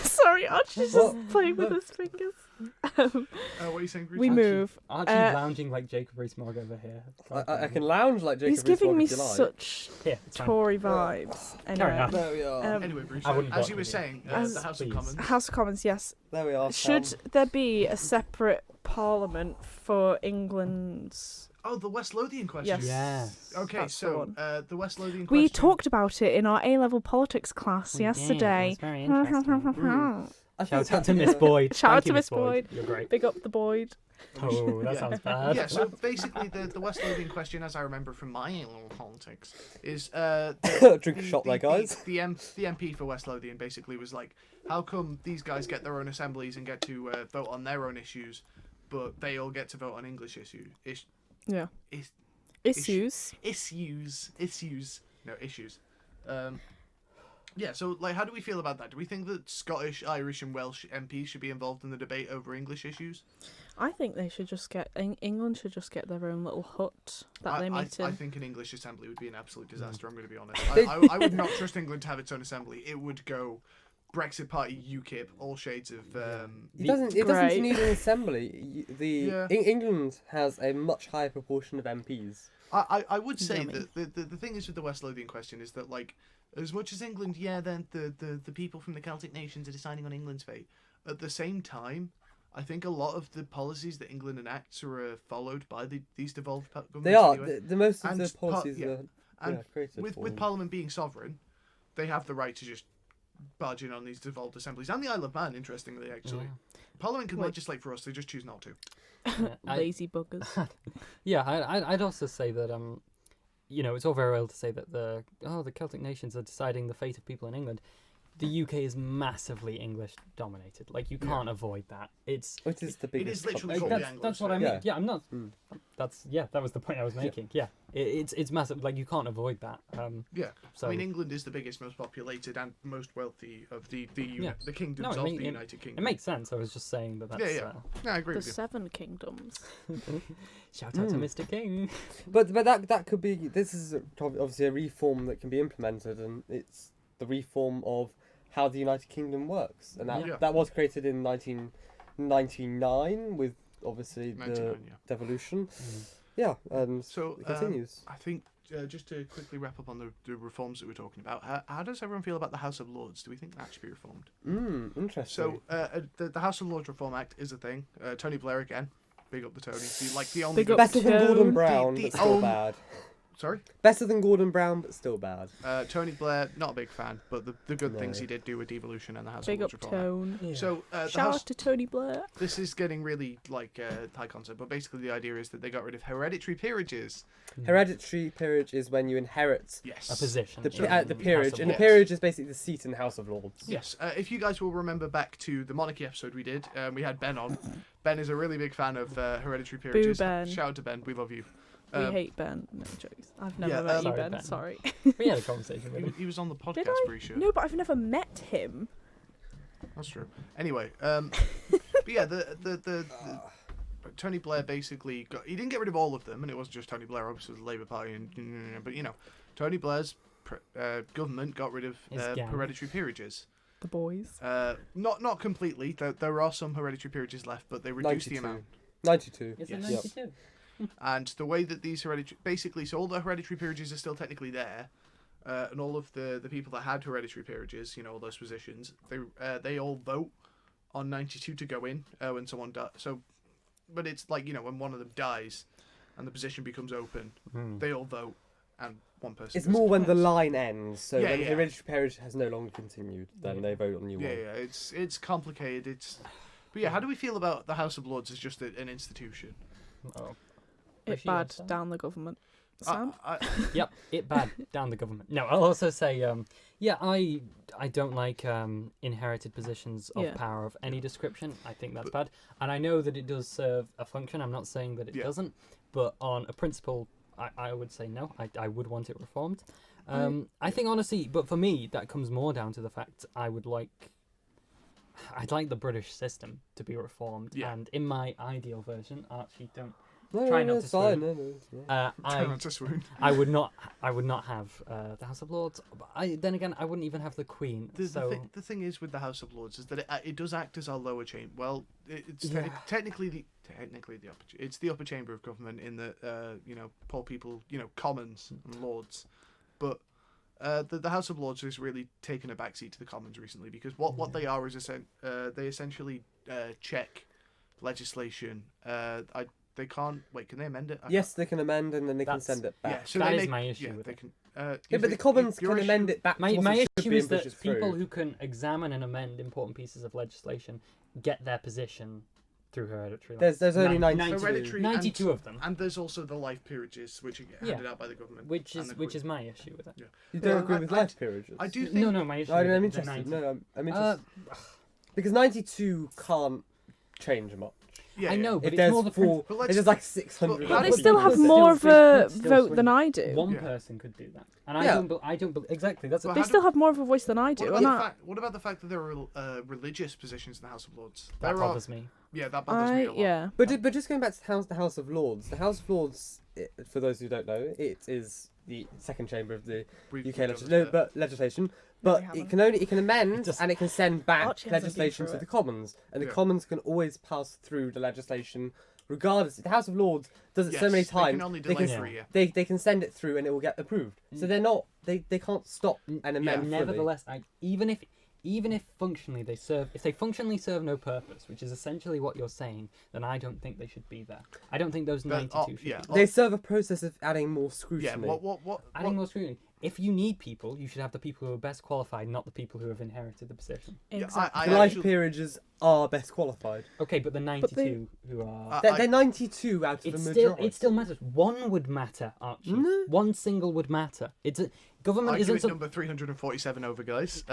Sorry, Archie's just What? playing with his fingers. What are you saying, Bruce? We move. Archie lounging like Jacob Rees-Mogg over here. I can lounge like Jacob He's giving me Rees-Mogg if you like. such Here, it's fine. Tory vibes. Carry on. There we are. Anyway, Bruce, I wouldn't as work you were with you. saying, As- the House of please. Commons. House of Commons, yes. There we are. Should Sam. there be a separate parliament for England's? Oh, the West Lothian question. Yes. Yes. Okay, That's the so one. the West Lothian question. We talked about it in our A-level politics class We did. yesterday. It's very interesting. I think Shout out to Miss Boyd. Shout out Thank to you, Miss Boyd. You're great. Big up the Boyd. Oh, that Yeah. sounds bad. Yeah, so basically the West Lothian question, as I remember from my A-level politics, is Drink a shot there, guys. The MP for West Lothian basically was like, how come these guys get their own assemblies and get to vote on their own issues, but they all get to vote on English issues? Yeah. Is- Issues. Issues. No, issues. Yeah, so how do we feel about that? Do we think that Scottish, Irish, and Welsh MPs should be involved in the debate over English issues? I think they should just get England should just get their own little hut that they meet I in. think an English assembly would be an absolute disaster. I'm going to be honest. They- I would not trust England to have its own assembly. It would go Brexit Party, UKIP, all shades of. It doesn't Great. need an assembly. Yeah. England has a much higher proportion of MPs. I would say Yummy. that the thing is with the West Lothian question is that as much as England, then the people from the Celtic nations are deciding on England's fate. At the same time, I think a lot of the policies that England enacts are followed by these devolved governments. They are. Anyway. The most of And the policies yeah. are And created with for with them. Parliament being sovereign, they have the right to just barge in on these devolved assemblies. And the Isle of Man, interestingly, actually. Parliament can Wait. legislate for us, they just choose not to. Lazy buggers. Yeah, I'd also say that it's all very well to say that the Celtic nations are deciding the fate of people in England. The UK is massively English dominated. Like you can't avoid that. It is the biggest. literally Like, called the that's what I Anglo, mean. yeah. Yeah, I'm not. Mm. That was the point I was making. Yeah, it's massive. Like you can't avoid that. Yeah. So I mean, England is the biggest, most populated, and most wealthy of the kingdoms No, I of mean, the United Kingdom. it makes sense. I was just saying that. That's, Yeah. No, I agree The with you. 7 kingdoms. Shout out to Mm. Mr. King. But that could be. This is obviously a reform that can be implemented, and it's the reform of how the United Kingdom works, and Yeah. that was created in 1999 with obviously the 99, yeah. devolution. Mm. Yeah, and So it continues. I think just to quickly wrap up on the reforms that we're talking about, how does everyone feel about the House of Lords? Do we think that should be reformed? Interesting. So the House of Lords Reform Act is a thing. Tony Blair again. Big up the Tony. The only Big up Better than Tone. Gordon Brown, The but still own- bad. Sorry? Better than Gordon Brown, but still bad. Tony Blair, not a big fan, but the good things No. he did do with Devolution and the House Big of Lords up Reform Act. Tone. So the Shout House, out to Tony Blair. this is getting really high concept, but basically the idea is that they got rid of hereditary peerages. Hereditary peerage is when you inherit Yes. A position. the, in the House peerage, of and the Lords. peerage is basically the seat in the House of Lords. Yes. If you guys will remember back to the monarchy episode we did, we had Ben on. Ben is a really big fan of hereditary peerages. Ben. Shout out to Ben. We love you. We hate Ben. No jokes. I've never yeah, met you, sorry, Ben. Ben. Sorry. We had a conversation with him. He was on the podcast, Did I? pretty sure. No, but I've never met him. That's true. Anyway, but yeah, the Tony Blair basically he didn't get rid of all of them, and it wasn't just Tony Blair, obviously the Labour Party, but Tony Blair's government got rid of His gang. hereditary peerages. The boys. Not completely. There are some hereditary peerages left, but they reduced the 92. amount. 92. Is Yes. it 92? And the way that these so all the hereditary peerages are still technically there, and all of the people that had hereditary peerages, all those positions, they all vote on 92 to go in when someone dies. So, but it's like when one of them dies, and the position becomes open, they all vote, and one person. It's goes. more when the line ends, so Yeah, when yeah. the hereditary peerage has no longer continued, then they vote on the new Yeah, one. yeah, it's complicated. But yeah, how do we feel about the House of Lords as just an institution? Oh. It Rishi, bad Sam? down the government. Sam? Yep, it bad down the government. No, I'll also say, I don't like inherited positions of Yeah. power of any description. I think that's bad, and I know that it does serve a function. I'm not saying that it Yeah. doesn't, but on a principle, I would say no. I would want it reformed. I think honestly, but for me, that comes more down to the fact I'd like the British system to be reformed, Yeah. and in my ideal version, Archie, don't. No, Try no, not it's to fine. swoon. No, no, yeah. Try not to swoon. I would not have the House of Lords. But then again, I wouldn't even have the Queen. The thing is with the House of Lords is that it does act as our lower chamber. Well, it's Yeah. technically the upper. It's the upper chamber of government in that poor people, Commons and Lords, but the House of Lords has really taken a backseat to the Commons recently because what they are is they essentially check legislation. They can't wait. Can they amend it? Yes, they can amend and then they can That's- send it Yeah. back. So That they is make, my issue Yeah, with they it. can. Yeah, but the Commons your can amend it back My to what it should issue be is and that push it people through. who can examine and amend important pieces of legislation get their position through hereditary. There's only 92. Hereditary 92 of them, And there's also the life peerages, which are handed out by the government. which and is the which Queen. is my issue with it. Yeah. You don't Well, agree with I- life peerages? I do think. No, my issue. No, with I'm it is the interested. 90. No, I'm interested. Because 92 can't change much. Yeah, I know, but If it's there's more the four, But if let's- there's like 600. But But they But still have still more of swing- a still vote swing. than I do. One Yeah. person could do that, and I Yeah. don't believe exactly. That's But They how still have more of a voice than I do. What And about, that, what about the fact that there are religious positions in the House of Lords? that There are, bothers me. yeah, that bothers me a lot. yeah. But just going back to the House of Lords, the House of Lords, for those who don't know, it is the second chamber of the We've UK done this bit. legislation. No, we But haven't. it can amend Just- and it can send back Archie hasn't been legislation through to it. the Commons, and the Yeah. Commons can always pass through the legislation, regardless. The House of Lords does it so Yes, many they times. can only They delay can, for a year. they can send it through and it will get approved. So they're not they can't stop and amend. fully. Nevertheless, even if functionally if they functionally serve no purpose, which is essentially what you're saying, then I don't think they should be there. I don't think those Then, 92 should yeah, be there. They serve a process of adding more Yeah, scrutiny. what Adding more scrutiny. If you need people, you should have the people who are best qualified, not the people who have inherited the position. Exactly. I The life actually- peerages are best qualified. Okay, but the 92 who are... They're 92 out of It the majority. still matters. One would matter, Archie. No. One single would matter. Government Argument isn't... some- number 347 over, guys.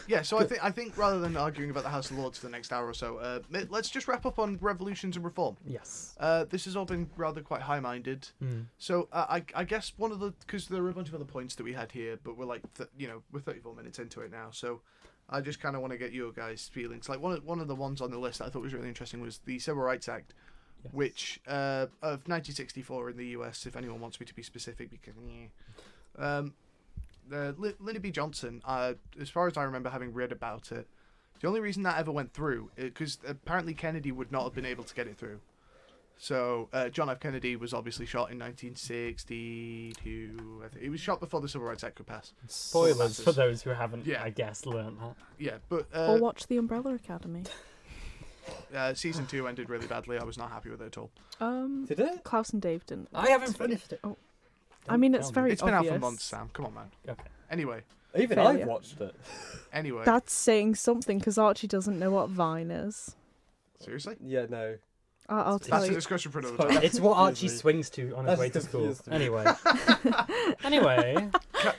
Yeah, so I think rather than arguing about the House of Lords for the next hour or so, let's just wrap up on revolutions and reform. Yes. This has all been rather quite high-minded. Mm. So I guess one of the, because there are a bunch of other points that we had here, but we're like we're 34 minutes into it now, so I just kind of want to get your guys' feelings. Like one of the ones on the list that I thought was really interesting was the Civil Rights Act, Yes. which of 1964 in the US, if anyone wants me to be specific, because Lyndon B. Johnson, as far as I remember having read about it, the only reason that ever went through, because apparently Kennedy would not have been able to get it through. So John F. Kennedy was obviously shot in 1962. I think he was shot before the Civil Rights Act could pass. Spoilers for those who haven't, Yeah. I guess, learned that. Yeah, but Or watch The Umbrella Academy. season 2 ended really badly. I was not happy with it at all. Did it? Klaus and Dave didn't. I haven't finished it. Oh. I mean, it's very It's been out obvious. for months, Sam. Come on, man. Okay. Anyway, Even Failure. I've watched it. anyway. That's saying something because Archie doesn't know what Vine is. Seriously? Yeah, no. I'll That's tell a you. discussion for another Sorry. time. It's what Archie Confused me. swings to on his That's way to school. confused me. Anyway.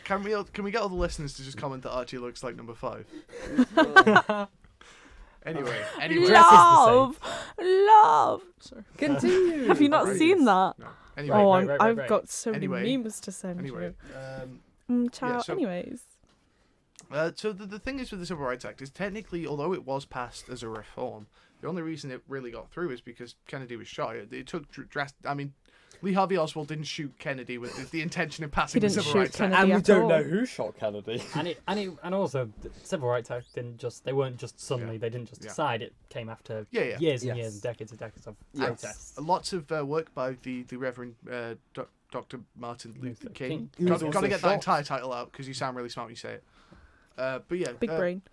Can we get all the listeners to just comment that Archie looks like number 5? Anyway. Love! Sorry. Continue. Have you not Right. seen that? No. Anyway. Oh, right, I've right. got so many Anyway. memes to send Anyway. you. Ciao. yeah, so- Anyways. So the thing is with the Civil Rights Act is technically, although it was passed as a reform, the only reason it really got through is because Kennedy was shot. It took Lee Harvey Oswald didn't shoot Kennedy with the intention of passing the didn't Civil shoot Rights Act. Kennedy. And we at don't all. know who shot Kennedy. and also the Civil Rights Act they weren't just suddenly, Yeah. they didn't just Yeah. decide. It came after Yeah. years and Yes. years, decades and decades of Yes. protests. Lots of work by the Reverend Dr. Martin Luther King. He was Got to also get that shot. entire title out because you sound really smart when you say it. But yeah, Big brain.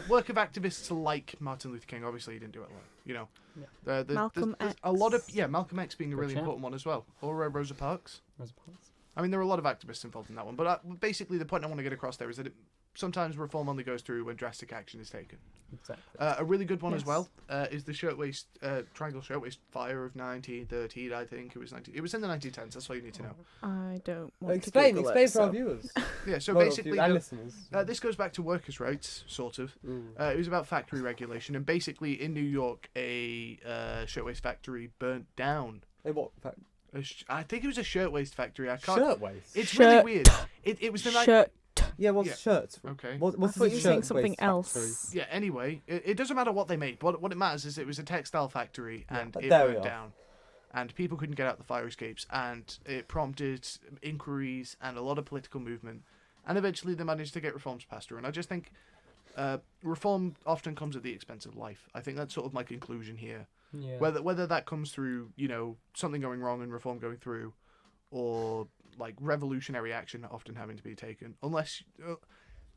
work of activists like Martin Luther King. Obviously, he didn't do it alone. You know, Yeah. Malcolm there's X. a lot of Malcolm X being a Good really shout. important one as well, or Rosa Parks. Rosa Parks. I mean, there are a lot of activists involved in that one, but basically the point I want to get across there is that sometimes reform only goes through when drastic action is taken. Exactly. A really good one as Yes. well is the shirtwaist triangle shirtwaist fire of 1913. I think it was It was in the 1910s. That's all you need to know. I don't want Explain to Google for it, our so. viewers. Yeah. So Well, basically, and listeners. this goes back to workers' rights, sort of. Mm. It was about factory regulation, and basically in New York, a shirtwaist factory burnt down. In what fact? I think it was a shirtwaist factory. I can't. Shirtwaist. It's Shirt. really weird. It was the night. Shirt. Yeah, what's Yeah. shirts? Okay. What's I thought you were saying shirtwaist something factory? else. Yeah. Anyway, it doesn't matter what they made. What it matters is it was a textile factory, and it there we burned are. down, and people couldn't get out the fire escapes, and it prompted inquiries and a lot of political movement, and eventually they managed to get reforms passed through. And I just think reform often comes at the expense of life. I think that's sort of my conclusion here. Yeah. Whether that comes through, something going wrong and reform going through, or like revolutionary action often having to be taken, unless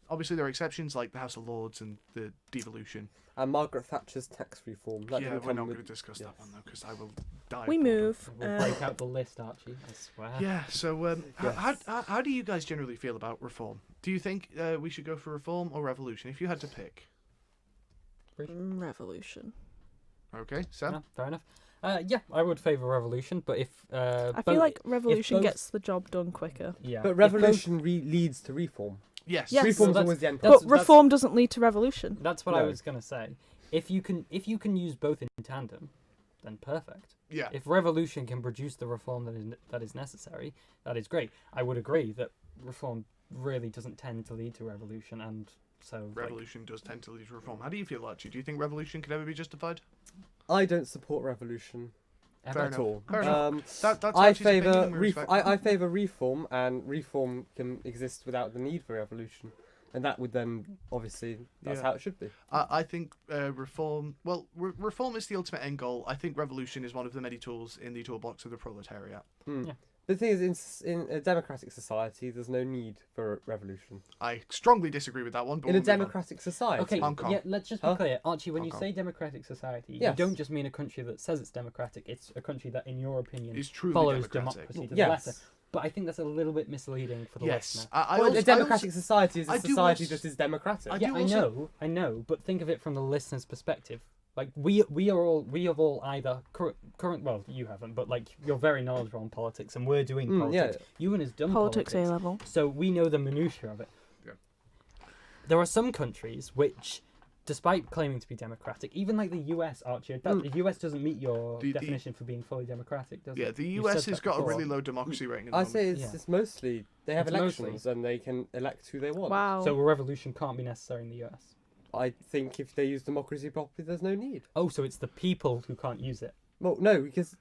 obviously there are exceptions like the House of Lords and the Devolution. And Margaret Thatcher's tax reform. That Yeah, didn't we're come not with- going to discuss that yes. one though, because I will die. We of boredom. move. We'll break out the list, Archie. I swear. Yeah. So, Yes. how do you guys generally feel about reform? Do you think we should go for reform or revolution? If you had to pick, Revolution. okay, Sam. Yeah, fair enough. Yeah, I would favour revolution, but if I feel like revolution both- gets the job done quicker. yeah, But if revolution leads to reform. Yes. Yes. Reform's So always the end. that's- But reform doesn't lead to revolution. that's what I No. was gonna say. If you can use both in tandem, then perfect. Yeah. If revolution can produce the reform that is necessary, that is great. I would agree that reform really doesn't tend to lead to revolution, and so Revolution does tend to lead to reform. How do you feel, Archie? Do you think revolution could ever be justified? I don't support revolution ever. Fair at enough. all. Fair enough. That's I Archie's opinion, favour and we respect that. I favour reform, and reform can exist without the need for revolution, and that would then obviously that's Yeah. how it should be. I think reform. Well, reform is the ultimate end goal. I think revolution is one of the many tools in the toolbox of the proletariat. Hmm. Yeah. The thing is, in a democratic society, there's no need for revolution. I strongly disagree with that one. But In a we'll move on. democratic society, Okay, Hong Kong. yeah, let's just be Huh? clear. Archie, when Hong you Kong. say democratic society, Yes. you don't just mean a country that says it's democratic. It's a country that, in your opinion, Is truly follows democratic. democracy to Yes. the letter. But I think that's a little bit misleading for the Yes. listener. a democratic society is a I do society also- that is democratic. I Yeah, do I also- know, but think of it from the listener's perspective. Like we have all either current. Well, you haven't, but like you're very knowledgeable on politics, and we're doing politics. Ewan has done Politics A level. so we know the minutiae of it. Yeah. There are some countries which, despite claiming to be democratic, even like the US, Archie, the US doesn't meet your The- definition for being fully democratic, does Yeah, it? the You've US said has that got a before. really low democracy rating. At the I moment. say Yeah. it's mostly they have It's mostly- elections and they can elect who they want. Wow. So a revolution can't be necessary in the US. I think if they use democracy properly, there's no need. Oh, so it's the people who can't use it. Well, no, because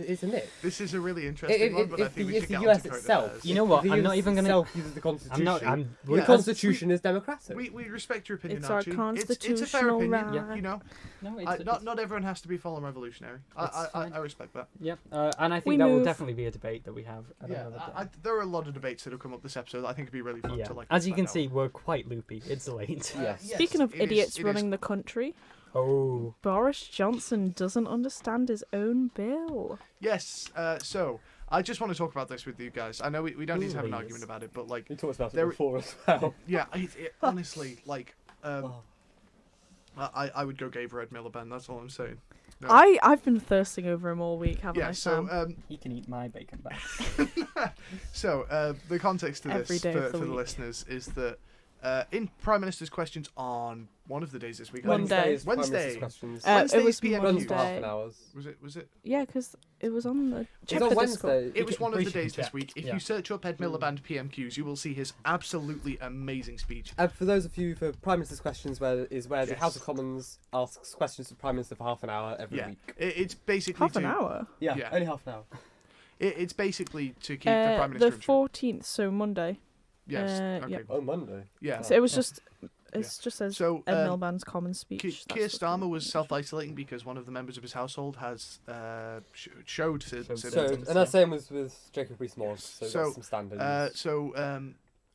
it's a myth. This is a really interesting one, but I think we If should the get US onto current itself, affairs. You know what? if the I'm not US even gonna- itself uses the Constitution. I'm. The Yeah, Constitution is democratic. We respect your opinion, It's our Archie. It's a fair constitutional opinion, right. you know. No, it's Not everyone has to be fallen revolutionary. I respect that. Yep. And I We think that will move. definitely be a debate that we have. At Yeah, another day. there are a lot of debates that have come up this episode that I think would be really fun Yeah. to like. As you can find out. see, we're quite loopy. It's late. Yes. Speaking of it is- idiots it is- running the country, Oh. Boris Johnson doesn't understand his own bill. Yes. So I just want to talk about this with you guys. I know we don't need to have an Please. argument about it, but like, We talked about it There- before as well. yeah, honestly, like, Oh. I would go gay for Ed Miliband. That's all I'm saying. No. I've been thirsting over him all week, haven't Yeah. I, So Sam? You can eat my bacon back. the context to Every this day of for the the week. listeners is that in Prime Minister's questions on one of the days this week, I think- Wednesday. is Prime Minister's Wednesday. questions. Wednesday's it was PM Runs Monday. for half an Monday. hour. Was it? Yeah, because it was on the It's chapter on Discord. Wednesday. It was one of the Briefing days this check, week. If yeah. you search up Ed Miliband PMQs, you will see his absolutely amazing speech. And for those of you for Prime Minister's questions, where the Yes. House of Commons asks questions to Prime Minister for half an hour every Yeah, week. it's basically Half an hour. Yeah, Yeah. only half an hour. It's basically to keep the Prime Minister The in check. 14th, so Monday. Yes. Okay. yeah. Oh, Monday. Yeah. So it was Yeah. just, just says So Ed Miliband's common speech. Keir That's what Starmer it was self-isolating because one of the members of his household has showed Showed So, symptoms. and that's same was with Jacob Rees-Mogg. So, So, that's some standards.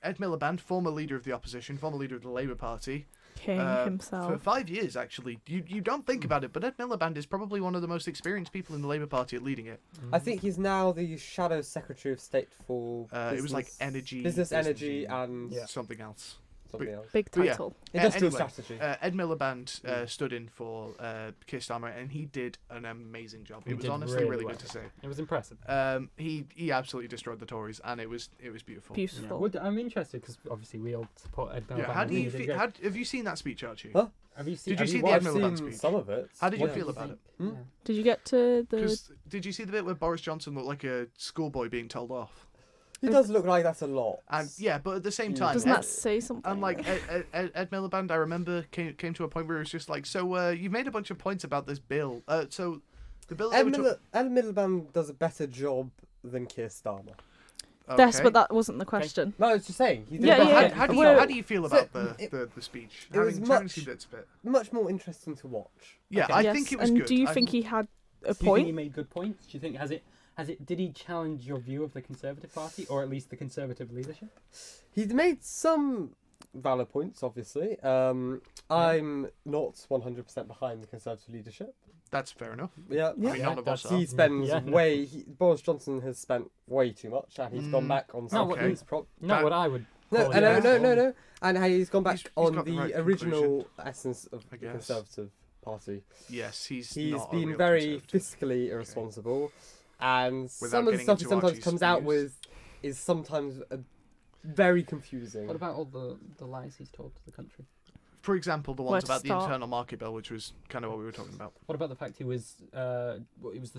Ed Miliband, former leader of the opposition, former leader of the Labour Party, King for himself. 5 years actually. You don't think about it, but Ed Miliband is probably one of the most experienced people in the Labour Party at leading it. I think he's now the Shadow Secretary of State for It was like business- energy, business, energy, and Yeah. something else. something else. Big but yeah. title. Industrial Anyway, strategy. Ed Miliband stood in for Keir Starmer, and he did an amazing job. He It was did honestly really really well. good to see. It was impressive. He absolutely destroyed the Tories, and it was beautiful. Yeah. Beautiful. Would- I'm interested because obviously we all support Ed Miliband. Yeah, how and do he you did feel? great. Have you seen that speech, Archie? Huh? Have you seen? Did you see the watched Ed I've Miliband seen speech? some of it. How did you What feel do about think? it? Hmm? Yeah. Did you get to the... 'Cause did you see the bit where Boris Johnson looked like a schoolboy being told off? He does look like that a lot. And yeah, but at the same Yeah. time, Doesn't Ed, that say something? and like Ed Miliband, I remember came to a point where it was just like, so you've made a bunch of points about this bill. So the bill. Ed Miliband does a better job than Keir Starmer. Yes, but that wasn't the question. No, I was just saying. He did Yeah, a better yeah, job. How do you feel So, about it- the speech? it was Having much- seen bits of it. Much more interesting to watch. Yeah, Okay. I Yes, think it was and good. do you I think he had a Do you think point? he made good points? Do you think did he challenge your view of the Conservative Party or at least the Conservative leadership? He made some valid points, obviously. I'm not 100% behind the Conservative leadership. That's fair enough. Yeah. Yeah. I mean, none of us that's- are. He spends Yeah. Boris Johnson has spent way too much, and he's gone back on some what of his prop. Not That- what I would. No, call no, it. no. And he's gone back He's on got the the right original essence of I the guess. Conservative Party. Yes, he's He's not a been real very conservative. fiscally irresponsible, and Without some of the getting stuff he into sometimes Archie's comes out views. with is sometimes very confusing. What about all the lies he's told to the country? For example, the Where ones to about the start? internal market bill, which was kind of what we were talking about. What about the fact it was the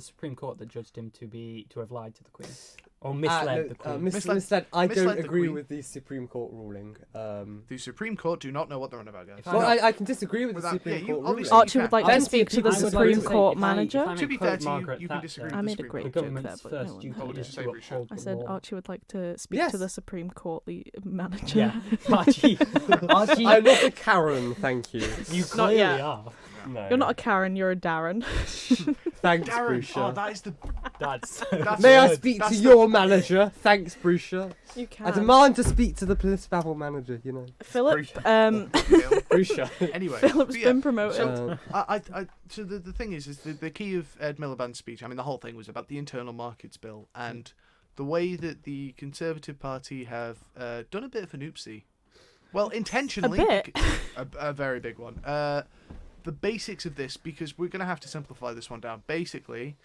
Supreme Court that judged him to have lied to the Queen or misled the Queen? Misled. I misled don't the agree Queen. with the Supreme Court ruling. The Supreme Court do not know what they're on about, guys. If Well, I- I can disagree with the Without- Supreme yeah, you Court ruling. obviously- Archie you would like can. to I speak to the would like to Supreme say, Court if I manager. may To be quote fair to you, Margaret you can Thatcher, disagree I with made a Supreme great the Court. joke government's there, but no first one duty heard Oh, is just to say Richard. uphold I the said law. Archie would like to speak Yes. to the Supreme Court manager. Yeah, Archie. Archie, I'm not a Karen, thank you. you Not clearly yet. are. No. You're not a Karen, you're a Darren. Thanks, Darren, Brucia. oh, that is the. That's. That's May I good. speak That's to the- your manager? Thanks, Brucia. You can. I demand to speak to the PolitiBabble manager, you know. Philip, Phil. Brucia. Anyway, Philip's but yeah, been promoted. So so the thing is the key of Ed Miliband's speech. I mean, the whole thing was about the internal markets bill and the way that the Conservative Party have done a bit of an oopsie. Well, intentionally, A bit? a very big one. The basics of this, because we're going to have to simplify this one down. Basically,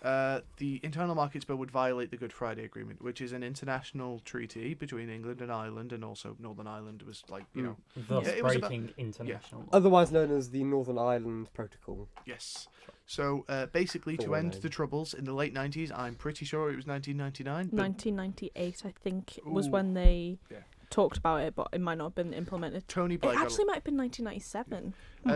the internal markets bill would violate the Good Friday Agreement, which is an international treaty between England and Ireland, and also Northern Ireland was like, you know, Thus it was about- breaking international law. Otherwise known as the Northern Ireland Protocol. yes. So basically, to Full end name. the Troubles in the late 90s, I'm pretty sure it was 1999. But 1998, I think, was Ooh. when they talked about it, but it might not have been implemented. Tony It Blair. actually might have been 1997.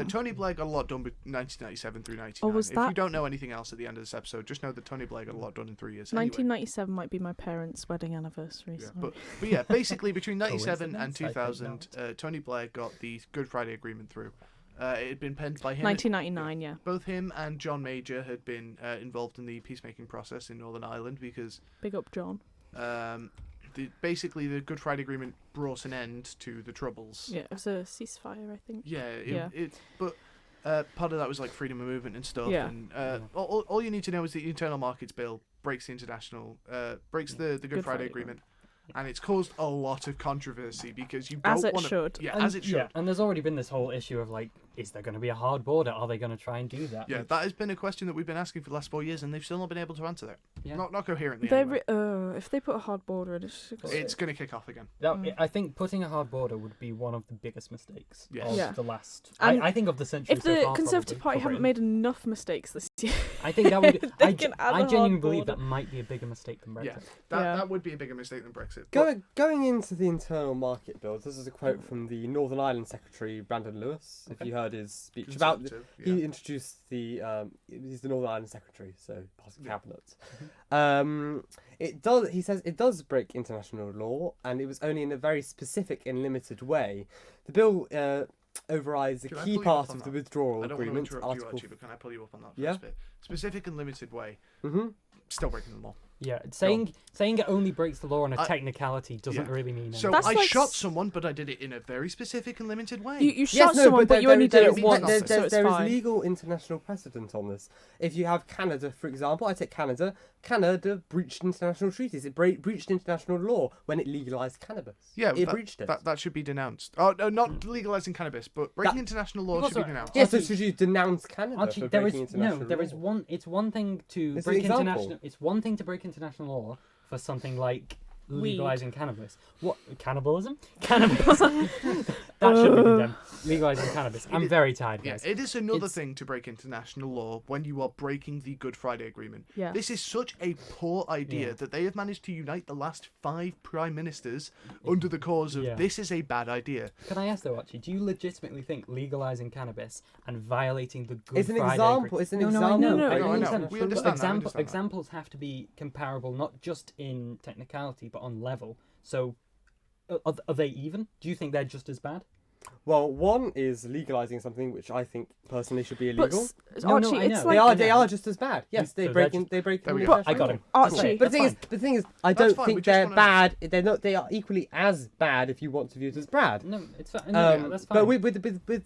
Tony Blair got a lot done with 1997 through 99. Oh, was If you that- don't know anything else at the end of this episode, just know that Tony Blair got a lot done in 3 years. Anyway. 1997 might be my parents' wedding anniversary. Yeah, so. but yeah, basically between 97 and Coincidence? I think 2000, Tony Blair got the Good Friday Agreement through. It had been penned by him. 1999, yeah. Both him and John Major had been involved in the peacemaking process in Northern Ireland because Big up, John. basically the Good Friday Agreement brought an end to the Troubles. Yeah, it was a ceasefire, I think. Yeah, but part of that was like freedom of movement and stuff. Yeah. And all you need to know is the Internal Markets Bill breaks the Good Friday Agreement. And it's caused a lot of controversy because you don't As it want to. should. Yeah, And, as it should. Yeah, and there's already been this whole issue of like, is there going to be a hard border? Are they going to try and do that? Yeah, that has been a question that we've been asking for the last 4 years, and they've still not been able to answer that. Yeah. Not coherently. They Anyway. if they put a hard border in, It's going to kick off again. I think putting a hard border would be one of the biggest mistakes Yes. of Yeah. the last. And I think of the century. if so the far, Conservative probably, Party for haven't Britain. made enough mistakes this year, I think that would. they can add a I hard genuinely believe border. that might be a bigger mistake than Brexit. Yeah, Yeah. that would be a bigger mistake than Brexit. But Going into the internal market bill, this is a quote from the Northern Ireland Secretary Brandon Lewis. If you heard his speech about, Conservative, he yeah. introduced the he's the Northern Ireland Secretary, so part of Yeah. cabinet. It does. He says it does break international law, and it was only in a very specific and limited way. The bill overrides a Can I key pull you part up on of the that? withdrawal I don't want to agreement. interrupt you Article. actually, but can I pull you up on that Yeah. first bit? Specific and limited way. Mm-hmm. Still breaking the law. Yeah, saying it only breaks the law on a I- technicality doesn't yeah. really mean anything. So That's I like shot s- someone, but I did it in a very specific and limited way. you shot someone, but there- you only there did is- it once, nothing. so it's there is fine. legal international precedent on this. If you have Canada, for example, I take Canada. Canada breached international treaties. It breached international law when it legalized cannabis. Yeah, it that, breached it. That should be denounced. Oh no, not legalizing cannabis, but breaking That- international law You've should be also- denounced. Yes, so should you denounce Canada Actually, for there breaking is international no. There law? is one. It's one thing to It's an break example. international. It's one thing to break international law for something like Weed. legalizing cannabis. What cannibalism? Cannabis. That should be condemned. Legalizing cannabis. I'm very tired, Yeah, guys. it is another It's- thing to break international law when you are breaking the Good Friday Agreement. Yeah. This is such a poor idea Yeah. that they have managed to unite the last 5 prime ministers under the cause of Yeah. this is a bad idea. Can I ask though, Archie? Do you legitimately think legalizing cannabis and violating the Good It's an Friday example. Agreement- It's an No, example. I know. No, no, but I know, in I know. terms- We but understand that, we understand that. Examples have to be comparable, not just in technicality, but on level. So, are they even? Do you think they're just as bad? Well, one is legalizing something which I think personally should be But illegal. No, Archie, I it's know. like They are just as bad. Yes, So they they're break just- they break. There we international go. I got him. law. Archie. That's But fine. the thing is, I That's don't fine, we think just they're wanna- bad. They're not. They are equally as bad if you want to view it as bad. No, it's fine. No, yeah, that's fine. But with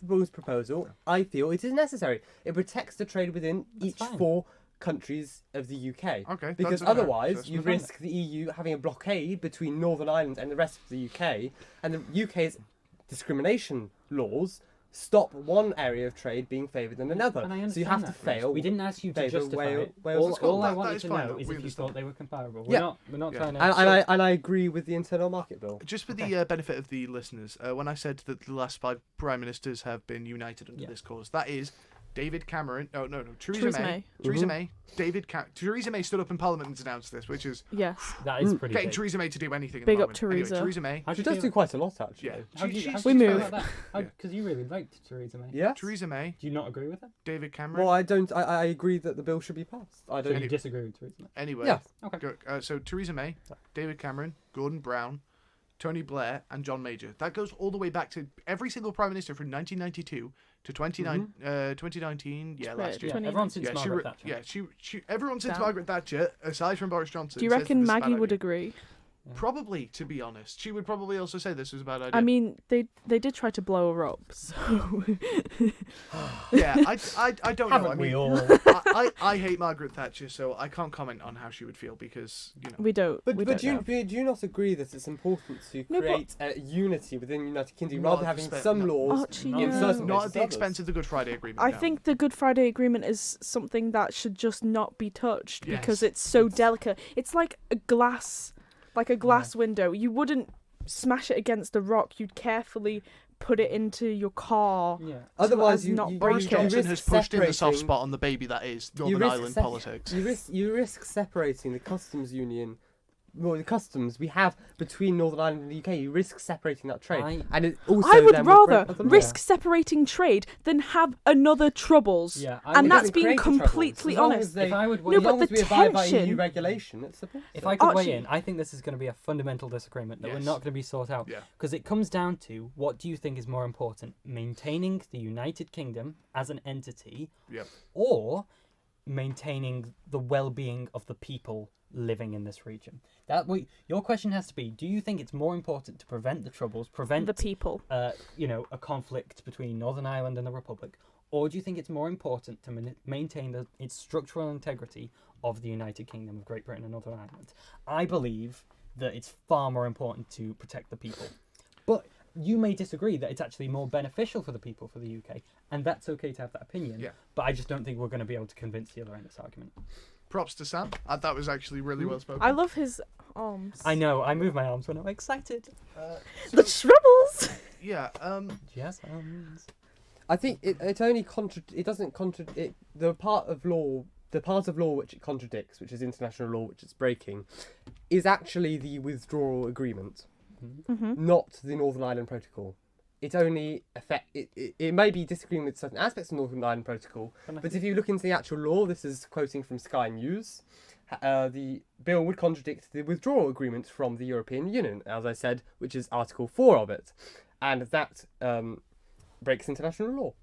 the rules proposal, I feel it is necessary. It protects the trade within That's each fine. 4 countries of the UK. Okay, Because that's okay. otherwise, That's you fine. risk the EU having a blockade between Northern Ireland and the rest of the UK, and the UK's discrimination laws stop one area of trade being favoured than another. And I So you understand have that, to Chris. fail. We didn't ask you to favour justify it. Wales All, and Scotland. all I That wanted is to fine, know though. is We if you understand. thought they were comparable. Yeah. We're not Yeah. trying to. And I agree with the internal market bill. Just for the benefit of the listeners, when I said that the last 5 prime ministers have been united under Yeah. this cause, that is David Cameron. Oh no, Theresa Theresa May. May. Theresa Mhm. May. Theresa May stood up in Parliament and denounced this, which is yes. That is pretty getting big. Theresa May to do anything. Big at up the moment. Theresa. Anyway, Theresa May. How She do you does feel- do quite a lot, actually. Yeah. How do you, She's- how We do you feel move. about that? Yeah. Because you really liked Theresa May. Yeah. Theresa May. Do you not agree with her? David Cameron. Well, I don't. I agree that the bill should be passed. I So don't. you disagree with Theresa May? Anyway. Yeah. Okay. So Theresa May, David Cameron, Gordon Brown, Tony Blair, and John Major. That goes all the way back to every single prime minister from 1992 to 2019. Yeah, last year. Yeah, 20. everyone since Yeah, Margaret Thatcher. she everyone since Damn. Margaret Thatcher, aside from Boris Johnson. Do you says that reckon this is a bad Maggie would idea. agree? Probably, to be honest, she would probably also say this was a bad idea. I mean, they did try to blow her up, so yeah, I don't know. I Haven't we mean, all? I hate Margaret Thatcher, so I can't comment on how she would feel because we don't. But we do don't know. you not agree that it's important to No, but- create unity within the United Kingdom Not rather at than the having spe- some no. laws Archie, Not in no. certain not places at the others? expense of the Good Friday Agreement. I no. think the Good Friday Agreement is something that should just not be touched because Yes. it's so delicate. It's like a glass window. You wouldn't smash it against a rock. You'd carefully put it into your car. Yeah. Otherwise, as you, not you, Boris you break it. Johnson risk has pushed in the soft separating- spot on the baby that is you Northern risk Ireland sep- politics. You risk separating the customs union the customs we have between Northern Ireland and the UK. You risk separating that trade, and it also I would then rather break other risk laws. separating trade than have another troubles. Yeah, And It that's doesn't being create the troubles. completely As long honest. as they- If I would No, weigh as but long as the we abide by tension- EU regulation, it's supposed If to. I could weigh Archie- in, I think this is going to be a fundamental disagreement that we're Yes. not going to be sought out. Yeah. Because it comes down to, what do you think is more important? Maintaining the United Kingdom as an entity, Yep. or maintaining the well-being of the people living in this region? Your question has to be, do you think it's more important to prevent the Troubles, prevent The people. a conflict between Northern Ireland and the Republic, or do you think it's more important to maintain its structural integrity of the United Kingdom of Great Britain and Northern Ireland? I believe that it's far more important to protect the people. But you may disagree that it's actually more beneficial for the people for the UK, and that's okay to have that opinion. Yeah. But I just don't think we're going to be able to convince the other end of this argument. Props to Sam. That was actually really well spoken. I love his arms. I know, I move my arms when I'm excited. The troubles. Yeah. Yes. I think it only it doesn't contradict the part of law which it contradicts, which is international law, which it's breaking, is actually the withdrawal agreement, not the Northern Ireland Protocol. It only it may be disagreeing with certain aspects of the Northern Ireland Protocol, but if you look into the actual law, this is quoting from Sky News, the bill would contradict the withdrawal agreement from the European Union, as I said, which is Article 4 of it, and that breaks international law,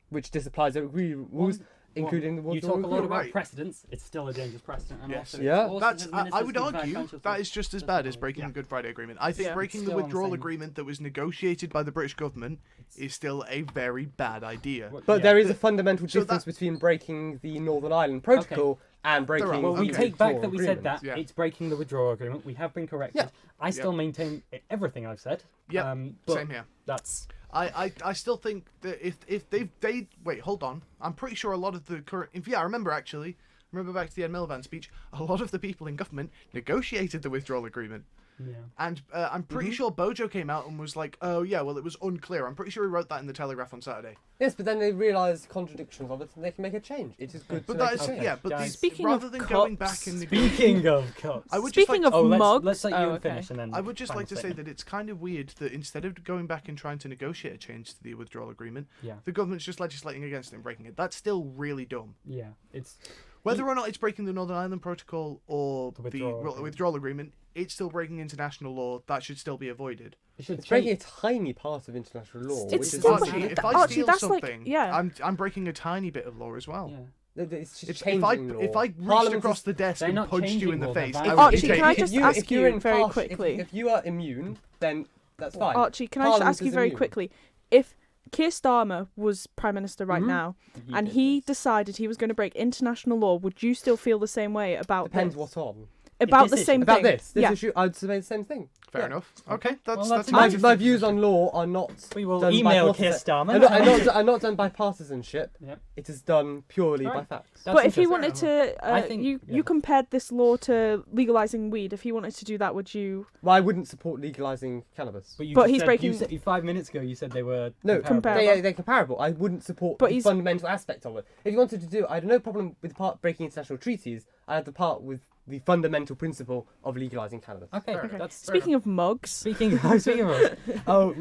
which disapplies the rules, including the You withdrawal talk a lot agreement. about Right. precedents. It's still a dangerous precedent. And Yes. also Yeah. it's also That's. I administers would the argue financial that is just as bad as breaking the Good Friday Agreement. I think Yeah. breaking the Still on the withdrawal same- agreement that was negotiated by the British government is still a very bad idea. But Yeah. there is a fundamental So difference between breaking the Northern Ireland Protocol and breaking There are. Well, we Okay. take back withdrawal that we said agreement. that. Yeah. It's breaking the withdrawal agreement. We have been corrected. Yeah. I still maintain everything I've said. Yeah. But Same here. that's... I still think that if they wait, hold on. I'm pretty sure a lot of the current. I remember actually. Remember back to the Ed Miliband speech. A lot of the people in government negotiated the withdrawal agreement. Yeah. And I'm pretty sure Bojo came out and was like, "Oh yeah, well it was unclear." I'm pretty sure he wrote that in the Telegraph on Saturday. Yes, but then they realise contradictions of it and they can make a change. It is good But to that make is a change. yeah. But Guys. Speaking rather of than cups, going back and Speaking of cups. I would just Speaking like of mugs. let's let you Oh, okay. finish and then... I would just final like to say statement. that it's kind of weird that instead of going back and trying to negotiate a change to the withdrawal agreement, Yeah. the government's just legislating against it and breaking it. That's still really dumb. Yeah. It's... Whether or not it's breaking the Northern Ireland Protocol or The the withdrawal withdrawal agreement, it's still breaking international law. That should still be avoided. It should It's breaking a tiny part of international law. It's which is still Archie, breaking- if I Archie, steal that's like- something, yeah. I'm breaking a tiny bit of law as well. Yeah. It's just If changing I law. if I reached Parliament across is- the desk They're and not punched you changing in the law, they're face, violating Archie, okay, can I just ask you're you very impartial- quickly? If you are immune, then that's fine. Archie, can I just Parliament ask you is very immune. quickly? If Keir Starmer was Prime Minister right Mhm. now, and he decided he was going to break international law, would you still feel the same way about Depends this? what on. About This the issue. same About thing? this yeah. issue, I'd say the same thing. fair Yeah. enough. Okay, Well, that's that's that's My views on law are not. We will done email by Keir partisan- Starmer. are not done by partisanship. Yep. It is done purely by Right. facts. That's But if he interesting. wanted to, I think- you yeah. you compared this law to legalizing weed. If he wanted to do that, would you? Well, I wouldn't support legalising cannabis. But, you But just he's said, breaking- You said 5 minutes ago you said they were No, comparable. they're comparable. I wouldn't support But the he's- fundamental aspect of it. If you wanted to do, I had no problem with the part breaking international treaties. I had the part with the fundamental principle of legalising cannabis. Okay, Fair Okay. that's... Speaking of mugs, Speaking of,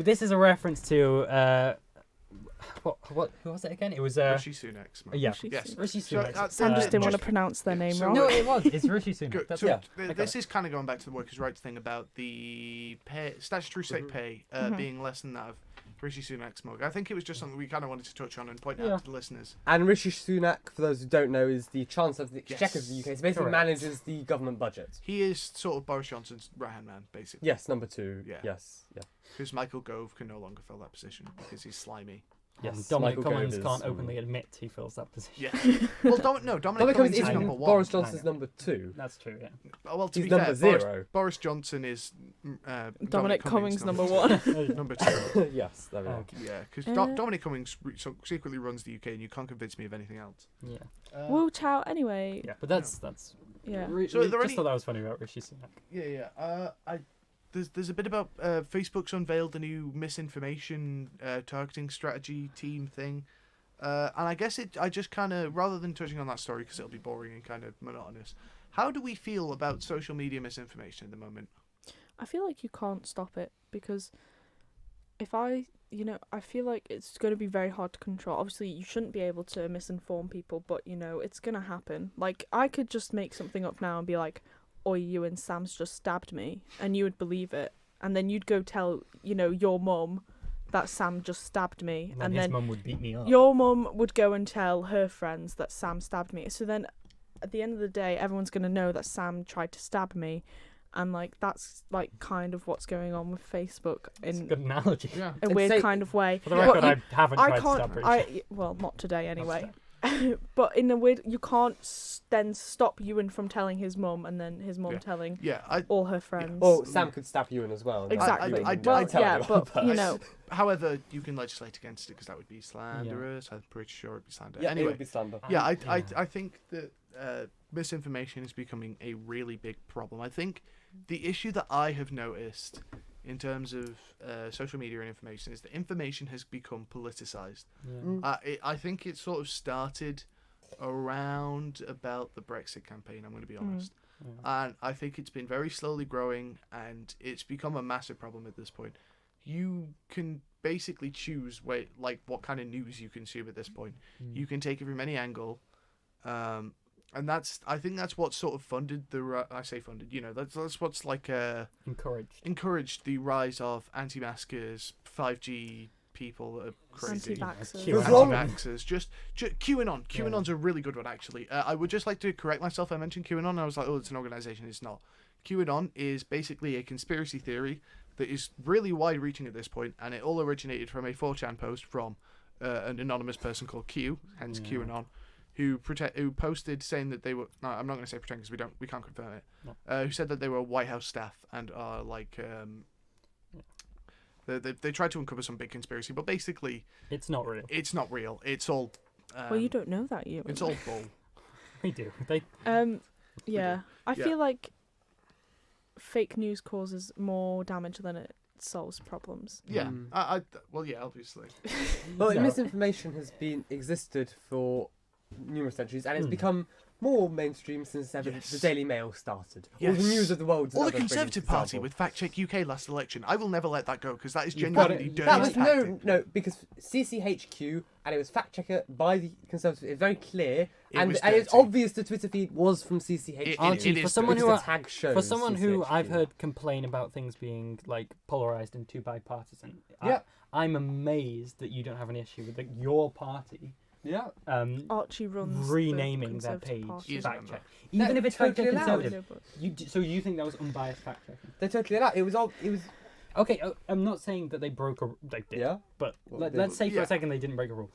this is a reference to who was it again? It was Rishi Sunak. yeah, Rishi Yes. Rishi So, Sunak. Sam just didn't want to just- pronounce their name so- wrong. No, it was. It's Rishi Sunak. Good. That's So it. this is kind of going back to the workers' rights thing about the statutory sick pay being less than that of Rishi Sunak's mug. I think it was just something we kind of wanted to touch on and point Yeah. out to the listeners. And Rishi Sunak, for those who don't know, is the Chancellor of the Exchequer of the Yes. UK. So basically Correct. manages the government budget. He is sort of Boris Johnson's right-hand man, basically. Yes, number 2. Yeah. Yes. Yeah. Because Michael Gove can no longer fill that position because he's slimy. Yes. Dominic Michael Cummings Gove can't is, openly admit he fills that position. Yeah. Well, Dominic Dominic Cummings is is number one. Boris Johnson's number 2. That's true. Yeah. Oh, well, to He's be number fair, 0. Boris Johnson is Dominic Cummings number one. number 2. Yes, there we are. Okay. Yeah, because Uh, Dominic Cummings secretly runs the UK, and you can't convince me of anything else. Yeah. Woo chow. Anyway, Yeah. But that's yeah. So are there just any- thought that was funny about Rishi Sunak. Yeah. There's a bit about Facebook's unveiled the new misinformation targeting strategy team thing, and I guess I just kind of, rather than touching on that story because it'll be boring and kind of monotonous, How do we feel about social media misinformation at the moment? I feel like you can't stop it because I feel like it's going to be very hard to control. Obviously, you shouldn't be able to misinform people, but, it's going to happen. Like, I could just make something up now and be like, oi, you and Sam's just stabbed me, and you would believe it. And then you'd go tell, your mum that Sam just stabbed me. And then his mum would beat me up. Your mum would go and tell her friends that Sam stabbed me. So then, at the end of the day, everyone's going to know that Sam tried to stab me. And, like, that's, like, kind of what's going on with Facebook It's a in good analogy. Yeah. a weird kind of way. For the record, But I haven't tried to stab Richard. well, not today anyway. But in a weird, you can't then stop Ewan from telling his mum, and then his mum telling all her friends. Well, Sam could stab Ewan as well. Exactly. I'd Well, tell yeah, everyone, but However, you can legislate against it because that would be slanderous. I'm pretty sure it'd be slander. Yeah, Anyway, it would be slander. yeah, I think that misinformation is becoming a really big problem. I think the issue that I have noticed in terms of social media and information is that information has become politicized. I think it sort of started around about the Brexit campaign, I'm going to be honest. And I think it's been very slowly growing, and it's become a massive problem at this point. You can basically choose what kind of news you consume at this point. You can take it from any angle. And I think that's what sort of funded that's what's like encouraged the rise of anti-maskers, 5G people that are crazy, anti-vaxxers, just QAnon. QAnon's a really good one, actually. I would just like to correct myself. I mentioned QAnon, I was like, oh, it's an organization. It's not. QAnon is basically a conspiracy theory that is really wide-reaching at this point, and it all originated from a 4chan post from an anonymous person called Q, hence QAnon, who posted saying that they were. No, I'm not going to say pretend because we can't confirm it. No. Who said that they were White House staff and are like. They tried to uncover some big conspiracy, but basically, it's not real. It's not real. It's all. Well, you don't know that, you. It's all bull. We do. Yeah, I feel like fake news causes more damage than it solves problems. Yeah. Well, yeah, obviously. Well, misinformation has existed for numerous centuries, and it's become more mainstream since ever the Daily Mail started. All the news of the world. Or the Conservative Party with Fact Check UK last election. I will never let that go because that is genuinely dirty. That was no, because CCHQ and it was fact checker by the Conservative. It's very clear, and it's obvious the Twitter feed was from CCHQ. For someone who I've heard complain about things being like polarized and too bipartisan, I'm amazed that you don't have an issue with your party. Yeah. Archie runs renaming their page fact check, even if it's totally conservative. So you think that was unbiased fact checking? They're totally allowed. It was. Okay, I'm not saying that they broke a. They did. Yeah. But let's say for a second they didn't break a rule.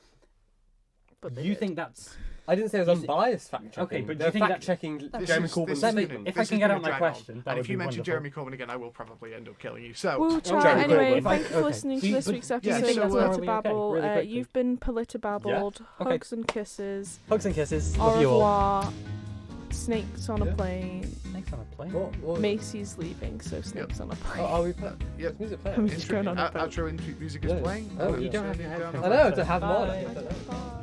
But you think that's? I didn't say it was unbiased fact checking. Okay, but do you think fact checking Jeremy Corbyn? If I can get out my question, and if you mention Jeremy Corbyn again, I will probably end up killing you. So, anyway, thank you for listening to this week's episode of PolitiBabble. You've been PolitiBabbled. Hugs and kisses. Hugs and kisses. Au Love you all. revoir. Snakes on a plane. Snakes on a plane? What? Macy's leaving, so snakes on a plane. Are we playing? Yeah, music playing. I'm just going on a boat. Outro music is playing. You don't have to have. I know, to have more.